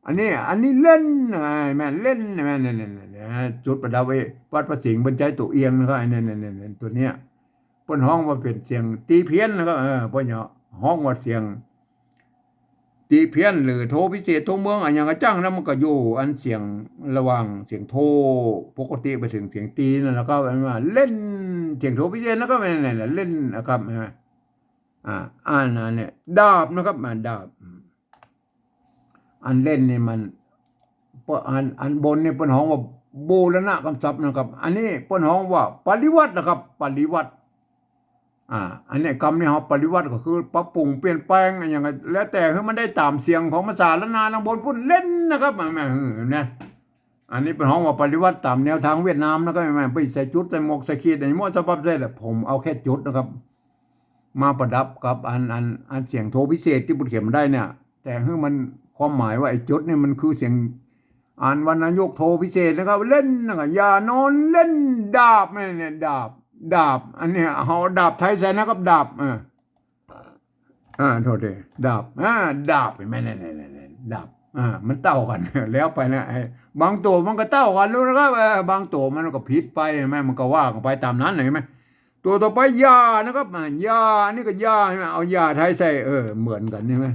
อันนี้เล่นแม่เล่นแม่เนี่ยจุดประดับไว้วัดพระสิงห์บรรจัยตัวเอียงนะครับเนี่ยตัวเนี้ยเปิ้นห้องว่าเป็นเสียงตีเพี้ยนนะครับเปิ้นห้องว่าเสียงตีเพี้ยนหรือโทพิเศษโทเมืองอันอย่างกระจังแล้วมันก็อยู่อันเสียงระหว่างเสียงโทปกติไปถึงเสียงตีนั่นแล้วก็ว่าเล่นเสียงโทพิเศษแล้วก็ไม่ไหนเล่นนะครับอันนั้นเนี่ยดาบนะครับดาบอันเล่นนี่มันอันบนนี่เปิ้นฮ้องว่าบูรณะคำศัพท์นะครับอันนี้เปิ้นฮ้องว่าปฏิวัตินะครับปฏิวัติอันนี้คำนี้ปฏิวัติก็คือปรับปรุงเปลี่ยนแปลงอย่างไรแล้วแต่คือมันได้ตามเสียงของภาษาละนาลังบนพุ่นเล่นนะครับนะอันนี้เป็นห้องว่าปฏิวัติตามแนวทางเวียดนามนะครับไปใส่จุดใส่หมวกใส่ขีดในหม้อสปับได้แหละผมเอาแค่จุดนะครับมาประดับกับอันเสียงโทพิเศษที่บุตรเข็มได้เนี่ยแต่คือมันความหมายว่าไอ้จุดนี่มันคือเสียงวรรณยุกต์โทพิเศษนะครับเล่นนะครับอย่านอนเล่นดาบเนี่ยดาบอันนี้เอาดาบไทยใส่นะครับดาบโทษทีดาบดาบเห็นไหมเนี่ยดาบมันเต้ากันแล้วไปนะบางตัวมันก็เต้ากันรู้นะครับบางตัวมันก็ผิดไปเห็นไหมมันก็ว่ากันไปตามนั้นเห็นไหมตัวต่อไปยานะครับยานี่ก็ยาใช่ไหมเอายาไทยใส่เหมือนกันใช่ไหม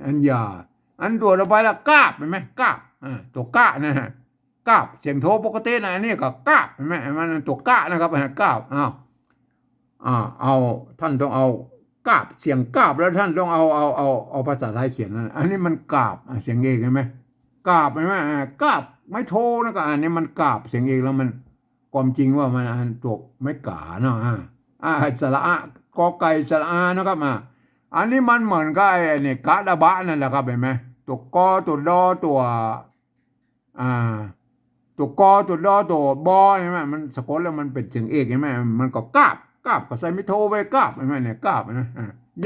อันยาอันตัวต่อไปละกาบเห็นไหมกาบตัวกะนะฮะกาบเสียงโทปกตินะนี่ก็กาบเห็นไหมมันตัวกะนะครับกาบเอาท่านต้องเอากาบเสียงกาบแล้วท่านต้องเอาภาษาไทยเขียนนั่นอันนี้มันกาบเสียงเอกเห็นไหมกาบเห็นไหมกาบไม่โทนะก็อันนี้มันกาบเสียงเอกแล้วมันความจริงว่ามันตัวไม่กาเนาะสระกอไก่สระอานะครับอันนี้มันเหมือนกับไอ้นี่กะดะบะนั่นแหละครับเห็นไหมตัวกอตัวดอตัวตัวกอตัวดอตัวบอใช่ไหมมันสะกดแล้วมันเป็นเสียงเอกใช่ไหมมันก็กาบก็ใส่ไม่โทไว้กาบใช่ไหมเนี่ยกาบนะ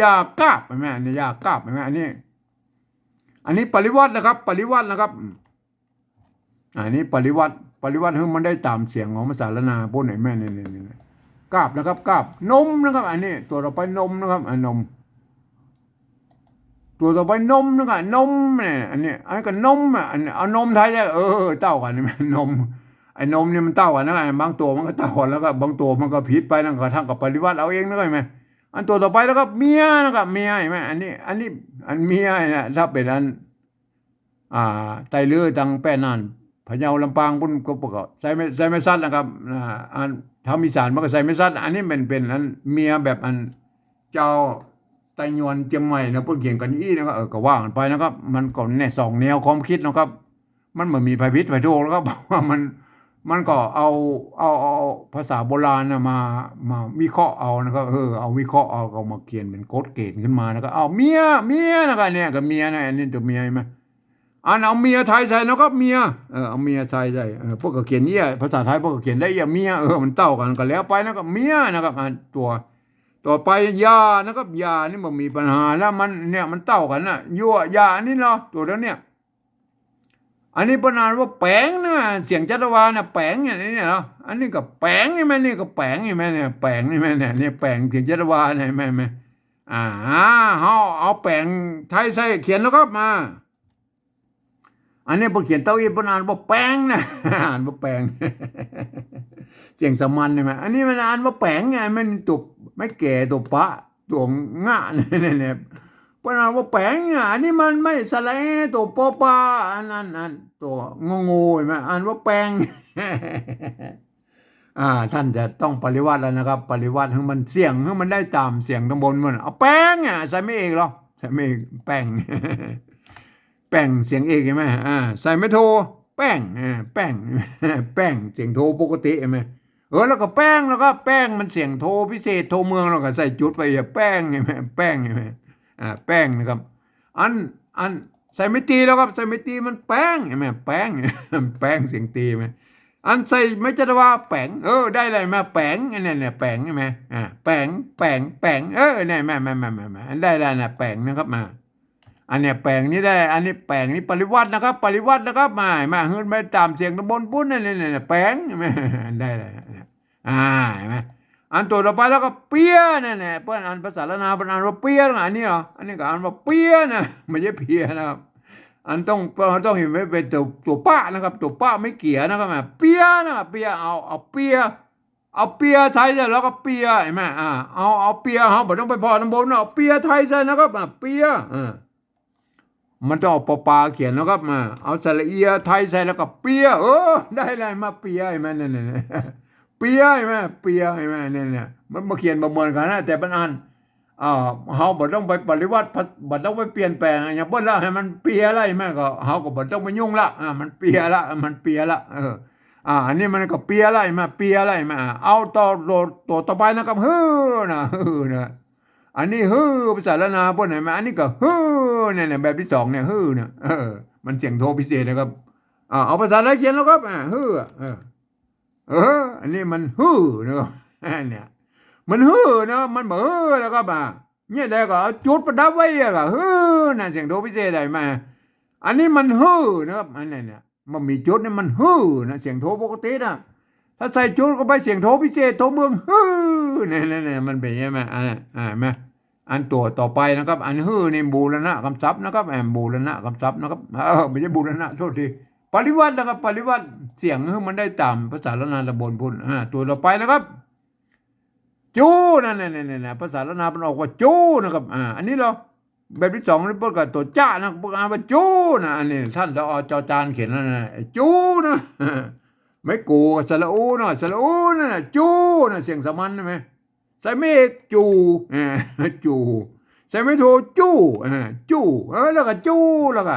ยากาบใช่ไหมเนี่ยยากาบใช่ไหมอันนี้ปริวัตินะครับปริวัตินะครับอันนี้ปริวัติคือมันได้ตามเสียงของภาษาละนาพูดไหนแม่เนี่ยกาบนะครับกาบนมนะครับอันนี้ตัวต่อไปนมนะครับนมตัวต่อไปนมนะครับนมเนี่ยอันนี้ก็นมเอานมไทยได้เต้ากันนี่ไหมนมไอ้นมเนี่ยมันเต้ากันนะบางตัวมันก็เต้ากันแล้วก็บางตัวมันก็ผิดไปนั่นก็ทั้งกับปริวัติเอาเองนะไหมอันตัวต่อไปแล้วก็เมียนะครับเมียเห็นไหมอันเมียเนี่ยถ้าเป็นไตเลือตังแป้นานพะเยาลำปางปุ่นก็ประกอบใส่ไม่ซัดนะครับทำอีสานมันก็ใส่ไม่ซัดอันนี้เป็นอันเมียแบบอันเจ้าไตยวนเจียงใหม่นะปุ่นเขียนกันนะครับก็ว่ากันไปนะครับมันก็แน่สองแนวความคิดนะครับ มันเหมือนมีภัยพิษภัยโทษแล้วก็บอกว่ามันก็เอาภาษาโบราณนะมาวิเคราะห์เอานะครับเอาวิเคราะห์เอามาเขียนเป็นกฎเกณฑ์ขึ้นมานะครับเอาเมียนะครับเนี่ยกับเมียนะอันนี้ตัวเมียใช่ไหมอันเอาเมียไทยใส่แล้วก็เมียเอาเมียไทยใส่พวกก็เขียนเนี่ยภาษาไทยพวกก็เขียนได้เมียมันเต้ากันก็แล้วไปนะครับเมียนะครับตัวต่อไปยานะครับยานี่มันมีปัญหาแล้วมันเนี่ยมันเต้ากันนะยั่วยานี่เนาะตัวแล้วเนี่ย อันนี้ประนานว่าแปลงนะเสียงจัตวานะแปลงอย่างนี้เนาะอันนี้ก็แปลงนี่ไหมนี่ก็แปลงนี่ไหมเนี่ยแปลงนี่ไหมเนี่ยแปลงเสียงจัตวาเนี่ยไหมเอาแปลงไทยใส่เขียนแล้วก็มาอันนี้พอเขียนเต้าอีประนานว่าแปลงนะอ่านว่าแปลงเสียงสมันใช่ไหมอันนี้มันอ่านว่าแปลงไงมันตัวไม่แก่ตัวปะตัวง่าเนี่ยเพราะนั้นว่าแปลงอ่ะอันนี้มันไม่สลายตัวปอปาอันนั้นตัวงูเห็นไหมอ่านว่าแปลงท่านจะต้องปริวัติแล้วนะครับปริวัติให้มันเสียงให้มันได้ตามเสียงตำบลมันเอาแป้งใส่ไม่เอกหรอกใส่ไม่เอกแป้งแป้งเสียงเอกใช่ไหมใส่ไม่โทแป้งแป้งแป้งเสียงโทปกติใช่ไหมแล้วก็แป้งแล้วก็แป้งมันเสียงโทพิเศษโทเมืองเราก็ใส่จุดไปอย่าแป้งใช่ไหมแป้งใช่ไหมแป้งนะครับอันใส่ไม่ตีแล้วครับใส่ไม่ตีมันแป้งใช่ไหมแป้งแป้งเสียงตีไหมอันใส่ไม่จะว่าแป้งได้เลยมาแป้งเนี่ยแป้งใช่ไหมแป้งเนี่ยแม่ได้นะแป้งนะครับมาอันเนี้ยแป้งนี้ได้อันนี้แป้งนี้ปริวัตินะครับปริวัตินะครับมาเฮือนไปตามเสียงตะบนปุ้นเนี่ยแป้งใช่ไหมได้เลยใช่ไหมอันตัวต่อไปแล้วก็เปียนั่นแหละเพื่อนอันภาษาละนาเป็นอันว่าเปียอันนี้เหรออันนี้ก็อันว่าเปียนะไม่ใช่เพียนะครับอันต้องเห็นไว้เป็นตัวป้านะครับตัวป้าไม่เกี่ยนะครับเปียนะครับเปียเอาเปียไทยใส่แล้วก็เปียเห็นไหมเอาเปียเขาบอกต้องไปพอน้ำบนเอาเปียไทยใส่นะครับเปียมันต้องเอาปาเขียนนะครับเอาสระเอียไทยใส่แล้วก็เปียได้เลยมาเปียเห็นไหมเนี่ยเปียใช่ไหมเปียใช่ไหมเนี่ยมันมาเขียนประเมินกันนะแต่ปัญหาเขาบอกต้องไปปฏิวัติบอกต้องไปเปลี่ยนแปลงอย่างเพิ่นละให้มันเปียอะไรแม่ก็เขาก็บอกต้องไปยุ่งละมันเปียละอันนี้มันก็เปียอะไรมาเปียอะไรมาเอาตัวต่อไปนะครับนะอันนี้ภาษาละนาเพิ่นไหนมาอันนี้ก็เนี่ยแบบที่สองเนี่ยเนี่ยมันเสียงโทพิเศษนะครับเอาภาษาละเขียนแล้วครับอันนี้มันนะครับเนี่ยมันนะมันแล้วก็เนี่ยแล้วก็เอาจุดประดับไว้ก็นั่นเสียงโทพิเศษได้มาอันนี้มันนะครับอันนี้เนี่ยมันมีจุดนี่มันนะเสียงโทปกตินะถ้าใส่จุดก็ไปเสียงโทพิเศษโทเมืองเนี่ยมันเป็นยังไงไหมอันตัวต่อไปนะครับอันนี่บูรณะคำศัพท์นะครับบูรณะคำศัพท์นะครับไม่ใช่บูรณะโทษทีปริวัตินะครับปริวัติเสียงมันได้ตามภาษาละนาตะบนพุ่นตัวต่อไปนะครับจูนั่นภาษาละนามันออกว่าจูนะครับอันนี้เราแบบที่สองนี่พวกกับตัวจ้านะพวกอ่านว่าจูนะอันนี้ท่านจะเอาจอจานเขียนนั่นนะจูนะไม่กูสระอูนะสระอูนั่นนะจูนะเสียงสมันใช่ไหมใส่ไม่จูจูใส่ไม่โทจูจูแล้วก็จูแล้วก็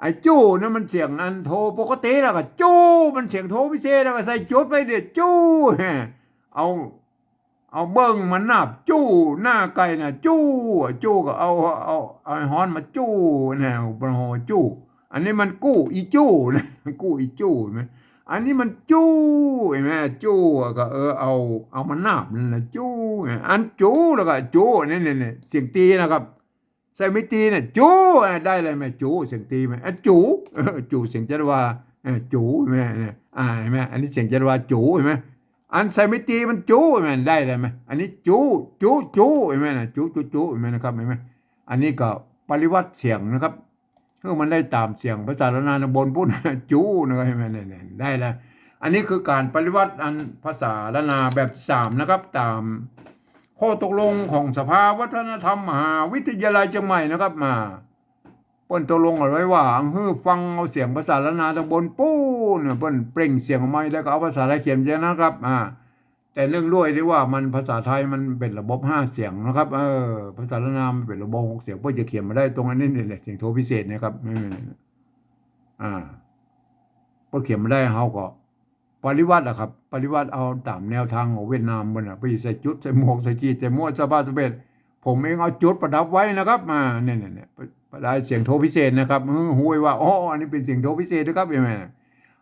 ไอ้จูนั่นมันเสียงอันโทปกติแล้วก็จูมันเสียงโทพิเศษแล้วก็ใส่จุดไปเดี๋ยวจูเอาเบิ้งมันนับจู้หน้าไก่น่ะจู้ก็เอาฮ้อนมาจู้นะบนหอจู้อันนี้มันกู้อีจู้นะกู้อีจู้ไหมอันนี้มันจู้เห็นไหมจู้ก็เอามันนับนั่นแหละจู้อันจู้แล้วก็จู้นี่เสียงตีนะครับใส่ไม่ตีเนี่ยจู้ได้เลยไหมจู้เสียงตีไหมจู้จู้เสียงจัตวาจู้ไหมเนี่ยเห็นไหมอันนี้เสียงจัตวาจู้เห็นไหมอันใส่ไม่ตีมันจู้มันได้เลยไหมอันนี้จู้เห็นไหมนะจู้เห็นไหมนะครับเห็นไหมอันนี้ก็ปริวัติเสียงนะครับเพื่อมันได้ตามเสียงภาษาละนาบนพุ่นจู้นะครับเห็นไหมเนี่ยได้แล้วอันนี้คือการปริวัติอันภาษาละนาแบบ3นะครับตามข้อตกลงของสภาวัฒนธรรมมหาวิทยาลัยเชียงใหม่นะครับมาเปิ้นตกลงเอาไว้ว่าฟังเอาเสียงภาษาละนาตะบนปูนเปิ้นเปล่งเสียงออกมาแล้วก็เอาภาษาไทยเขียนเยอะนะครับแต่เรื่องด้วยที่ว่ามันภาษาไทยมันเป็นระบบ5เสียงนะครับภาษาละนามันเป็นระบบ6เสียงเพื่อจะเขียนมาได้ตรงอันนี้นี่แหละเสียงโทพิเศษนะครับ พอเขียนมาได้เฮาก็ปฏิวัติอะครับปฏิวัติเอาตามแนวทางของเวียดนามมันอะไปใส่จุดใส่หมวกใส่จีใส่หมวกสะบาสะเบ็ดผมเองเอาจุดประดับไว้นะครับมาเนี่ยประได้เสียงโทพิเศษนะครับหูยว่าอ๋ออันนี้เป็นเสียงโทพิเศษนะครับใช่ไหม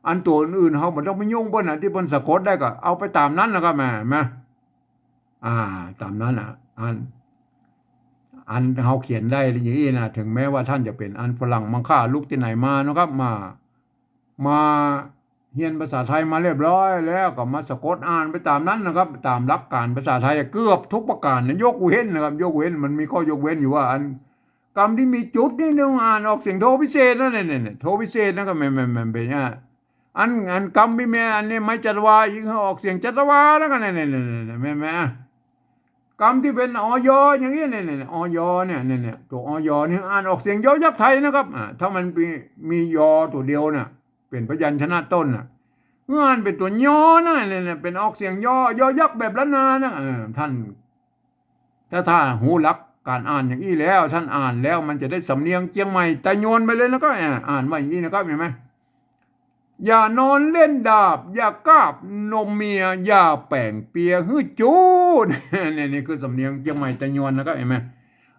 อันตัวอื่นเฮาบ่ต้องไปยุ่งเพิ่นน่ะที่เพิ่นสะกดได้ก็เอาไปตามนั้นนะครับแม่อ่าตามนั้นอ่ะอันเขาเขียนได้อย่างนี้นะถึงแม้ว่าท่านจะเป็นอันฝรั่งมังค่าลูกที่ไหนมานะครับมาเรียนภาษาไทยมาเรียบร้อยแล้วก็มาสะกดอ่านไปตามนั้นนะครับตามหลักการภาษาไทยเกือบทุกประการนะยกเว้นนะครับยกเว้นมันมีข้อยกเว้นอยู่ว่าอันคำที่มีจุดนี่ต้องอ่านออกเสียงโทพิเศษนะเนี่ยโทพิเศษนะก็ไม่เป็นอย่างอันคำพี่แม่อันนี้ไม่จัตวาอีกออกเสียงจัตวาแล้วกันเนี่ยแม่คำที่เป็นอยอย่างนี้เนี่ยอยเนี่ยตัวอยนี่อ่านออกเสียงยอยักษ์ไทยนะครับถ้ามันมียอตัวเดียวเนี่ยเป็นพยัญชนะต้นน่ะอ่านเป็นตัวยอนะเนี่ยเป็นออกเสียงยอยักษ์แบบล้านนานะท่านถ้าหูรักการอ่านอย่างนี้แล้วท่านอ่านแล้วมันจะได้สำเนียงเจียงใหม่แต่โยนไปเลยนะก็อ่านว่าอย่างนี้นะครับเห็นไหมอย่านอนเล่นดาบอย่ากราบนมเมียอย่าแป่งเปียฮื้อจูดนี่คือสำเนียงเชียงใหม่ตะยวนนะครับเห็นไหม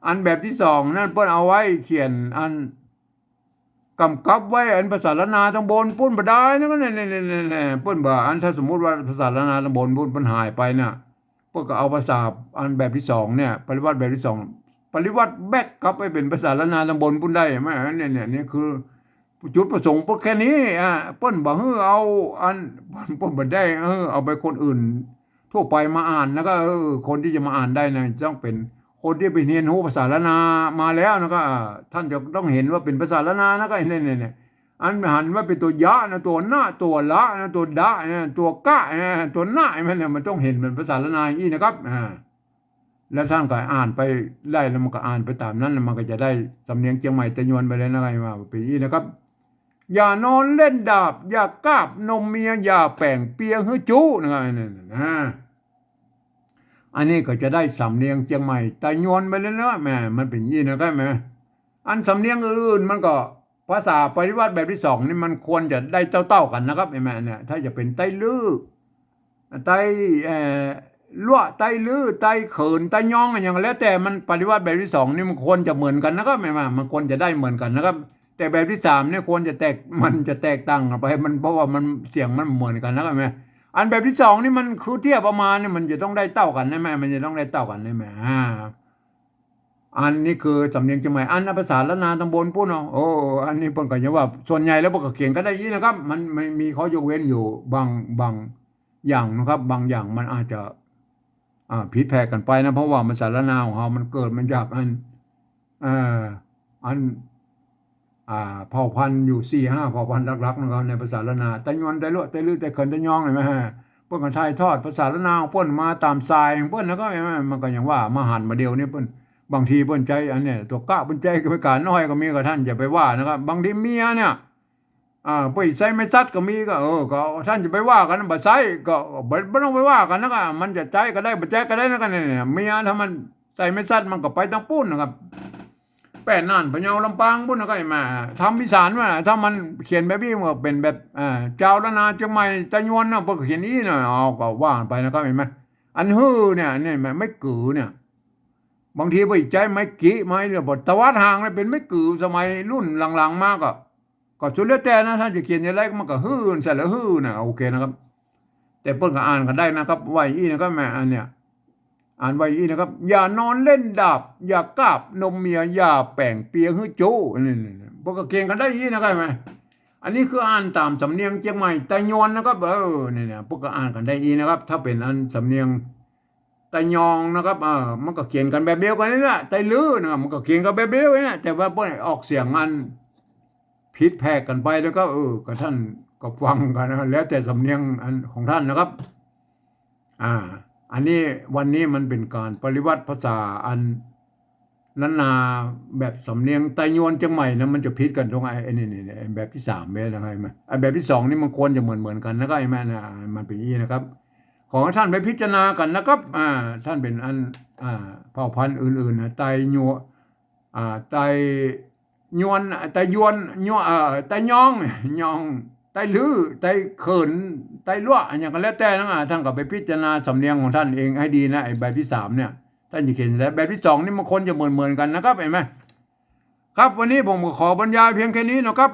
อันแบบที่สองนั่นเพิ่นเอาไว้เขียนอันกำกับไว้อันภาษาละนาทางบนปุ้นบ่ได้นะก็เนี่ยเพิ่นบ่อันถ้าสมมุติว่าภาษาละนาทางบนปุ้นเพิ่นหายไปเนี่ยเพิ่นก็เอาภาษาอันแบบที่สองเนี่ยปริวัติแบบที่สองปริวัติแบกกลับไปเป็นภาษาละนาทางบนปุ้นได้ไหมเนี่ยนี่คือจุดประสงค์เพิ่นแค่นี้เปิ้นบ่ฮื้อเอาอันเปิ้นบ่ได้เอาไปคนอื่นทั่วไปมาอ่านแล้วก็คนที่จะมาอ่านได้นะต้องเป็นคนที่ไปเรียนรู้ภาษาละนามาแล้วนะก็ท่านจะต้องเห็นว่าเป็นภาษาละนานะก็เนี่ยอันหันว่าเป็นตัวยะนะตัวหน้าตัวละนะตัวดะนะตัวกะนะตัวหน้ามันต้องเห็นเป็นภาษาละนาอย่างนี้นะครับแล้วท่านก็อ่านไปได้แล้วมันก็อ่านไปตามนั้นแล้วมันก็จะได้สำเนียงเชียงใหม่ตะยวนไปเลยนะไงว่าเป็นอย่างนี้นะครับอย่านอนเล่นดาบอย่ากราบนมเมียอย่าแป่งเปียฮื้อจู้นะครับอันนี้ก็จะได้สำเนียงเชียงใหม่แต่โยนไปเลยนะแม่มันเป็นยี่นะครับแม่อันสำเนียงอื่นมันก็ภาษาปฏิวัติแบบที่สองนี่มันควรจะได้เต้ากันนะครับแม่เนี่ยถ้าจะเป็นไต้ลื้อไต้ลั่วไต้ลื้อไต้เขินไต้ย่องอย่างแล้วแต่มันปฏิวัติแบบที่สองนี่มันควรจะเหมือนกันนะครับแม่มันควรจะได้เหมือนกันนะครับแต่แบบที่สามเนี่ยควรจะมันจะแตกต่างกันไปมันเพราะว่ามันเสียงมันเหมือนกันนะครับแม่อันแบบที่สองนี่มันคือเทียบประมาณนี่มันจะต้องได้เต้ากันใช่ไหมมันจะต้องได้เต้ากันใช่ไหมอันนี้คือสำเนียงเชียงใหม่อันภาษาละนาตำบลพูดเนาะโอ้อันนี้เพิ่นก็จะว่าส่วนใหญ่แล้วเพิ่นก็เขียนก็ได้ยี่นะครับมันไม่มีข้อยกเว้นอยู่บางอย่างนะครับบางอย่างมันอาจจะผิดแผกกันไปนะเพราะว่าภาษาละนาของเรามันเกิดมันจากอันเผ่าพันธุ์อยู่4-5เผ่าพันธุ์หลักๆนะครับในภาษาละนาแต่ยวนแต่ลวแต่ลือแต่เขินแต่ย่องเห็นไหมฮะเพิ่นก็ถ่ายทอดภาษาละนาของเพิ่นมาตามทรายของเพิ่นแล้วก็มันก็อย่างว่ามาหันมาเดียวนี่เพิ่นบางทีเพิ่นใจอันเนี้ยตัวกะเพิ่นใจก็ไปการน้อยก็มีกับท่านอย่าไปว่านะครับบางทีเมียเนี่ยไปใส่ไม่ซัดก็มีก็ก็ท่านจะไปว่ากันบ่ใส่ก็บ่ต้องไปว่ากันนะก็มันจะใจก็ได้บ่ใจก็ได้นะกันเนี่ยเมียถ้ามันใส่ไม่ซัดมันก็ไปทางปุ้นนะครับแป้นนั่นพะเยาลำปางพุ่นก็มาทำอีสานว่าถ้ามันเขียนแบบนี้มันเป็นแบบเจ้าละนาเชียงใหม่ตะยวนเนาะเพิ่นเขียนนี้เนาะเอาก็ว่าไปนะครับเห็นไหมอันฮื้อเนี่ยไม่กือเนี่ยบางทีไปใจไม่กี้ไม่เนี่ยบทตะวัดห่างเลยเป็นไม่กือสมัยรุ่นหลังๆมากก็สุดแล้วแต่นะท่านจะเขียนอย่างไรมันก็ฮื้อใส่แล้วฮื้อนะโอเคนะครับแต่เพิ่นก็อ่านกันได้นะครับไว้อีนะครับแม่อันเนี่ยอ่านไว้อีนะครับอย่านอนเล่นดาบอย่ากราบนมเมียอย่าแป่งเปียฮื้อโจ้นี่พวกก็เก่งกันได้อีนะครับแม่อันนี้คืออ่านตามสำเนียงเชียงใหม่ตะยวนนะครับเนี่ยพวกก็อ่านกันได้อีนะครับถ้าเป็นอันสำเนียงตะยองนะครับมันก็เขียนกันแบบเดียวกันนี่แหละไต้ลื้อนะครับมันก็เขียนกันแบบเดียวกันนี่แต่ว่าเพิ่นออกเสียงมันผิดแพกกันไปแล้วก็ก็ท่านก็ฟังกันนะแล้วแต่สำเนียงอันของท่านนะครับอันนี้วันนี้มันเป็นการปริวัติภาษาอันล้านนาแบบสำเนียงไต้ยวนเชียงใหม่นะมันจะผิดกันตรงไอ้นี่แบบที่3เมตรอะไรมั้ยไอ้แบบที่2นี่มันควรจะเหมือนกันนะครับไอ้แม่นะมันเป็นอย่างนี้นะครับขอท่านไปพิจารณากันนะครับท่านเป็นอันเผ่าพันธุ์อื่นๆนะไต้ยัวไต้ยวนไต้ยวนยัวไต้ยอง ไต้ลื้อไต้เขินไต้ลั่วอย่างก็แล้วแต่นะท่านก็ไปพิจารณาสำเนียงของท่านเองให้ดีนะไอ้แบบที่3เนี่ยท่านจะเขียนแล้วแบบที่2นี่มันคนจะเหมือนกันนะครับเห็นไหมครับวันนี้ผมก็ขอบรรยายเพียงแค่นี้นะครับ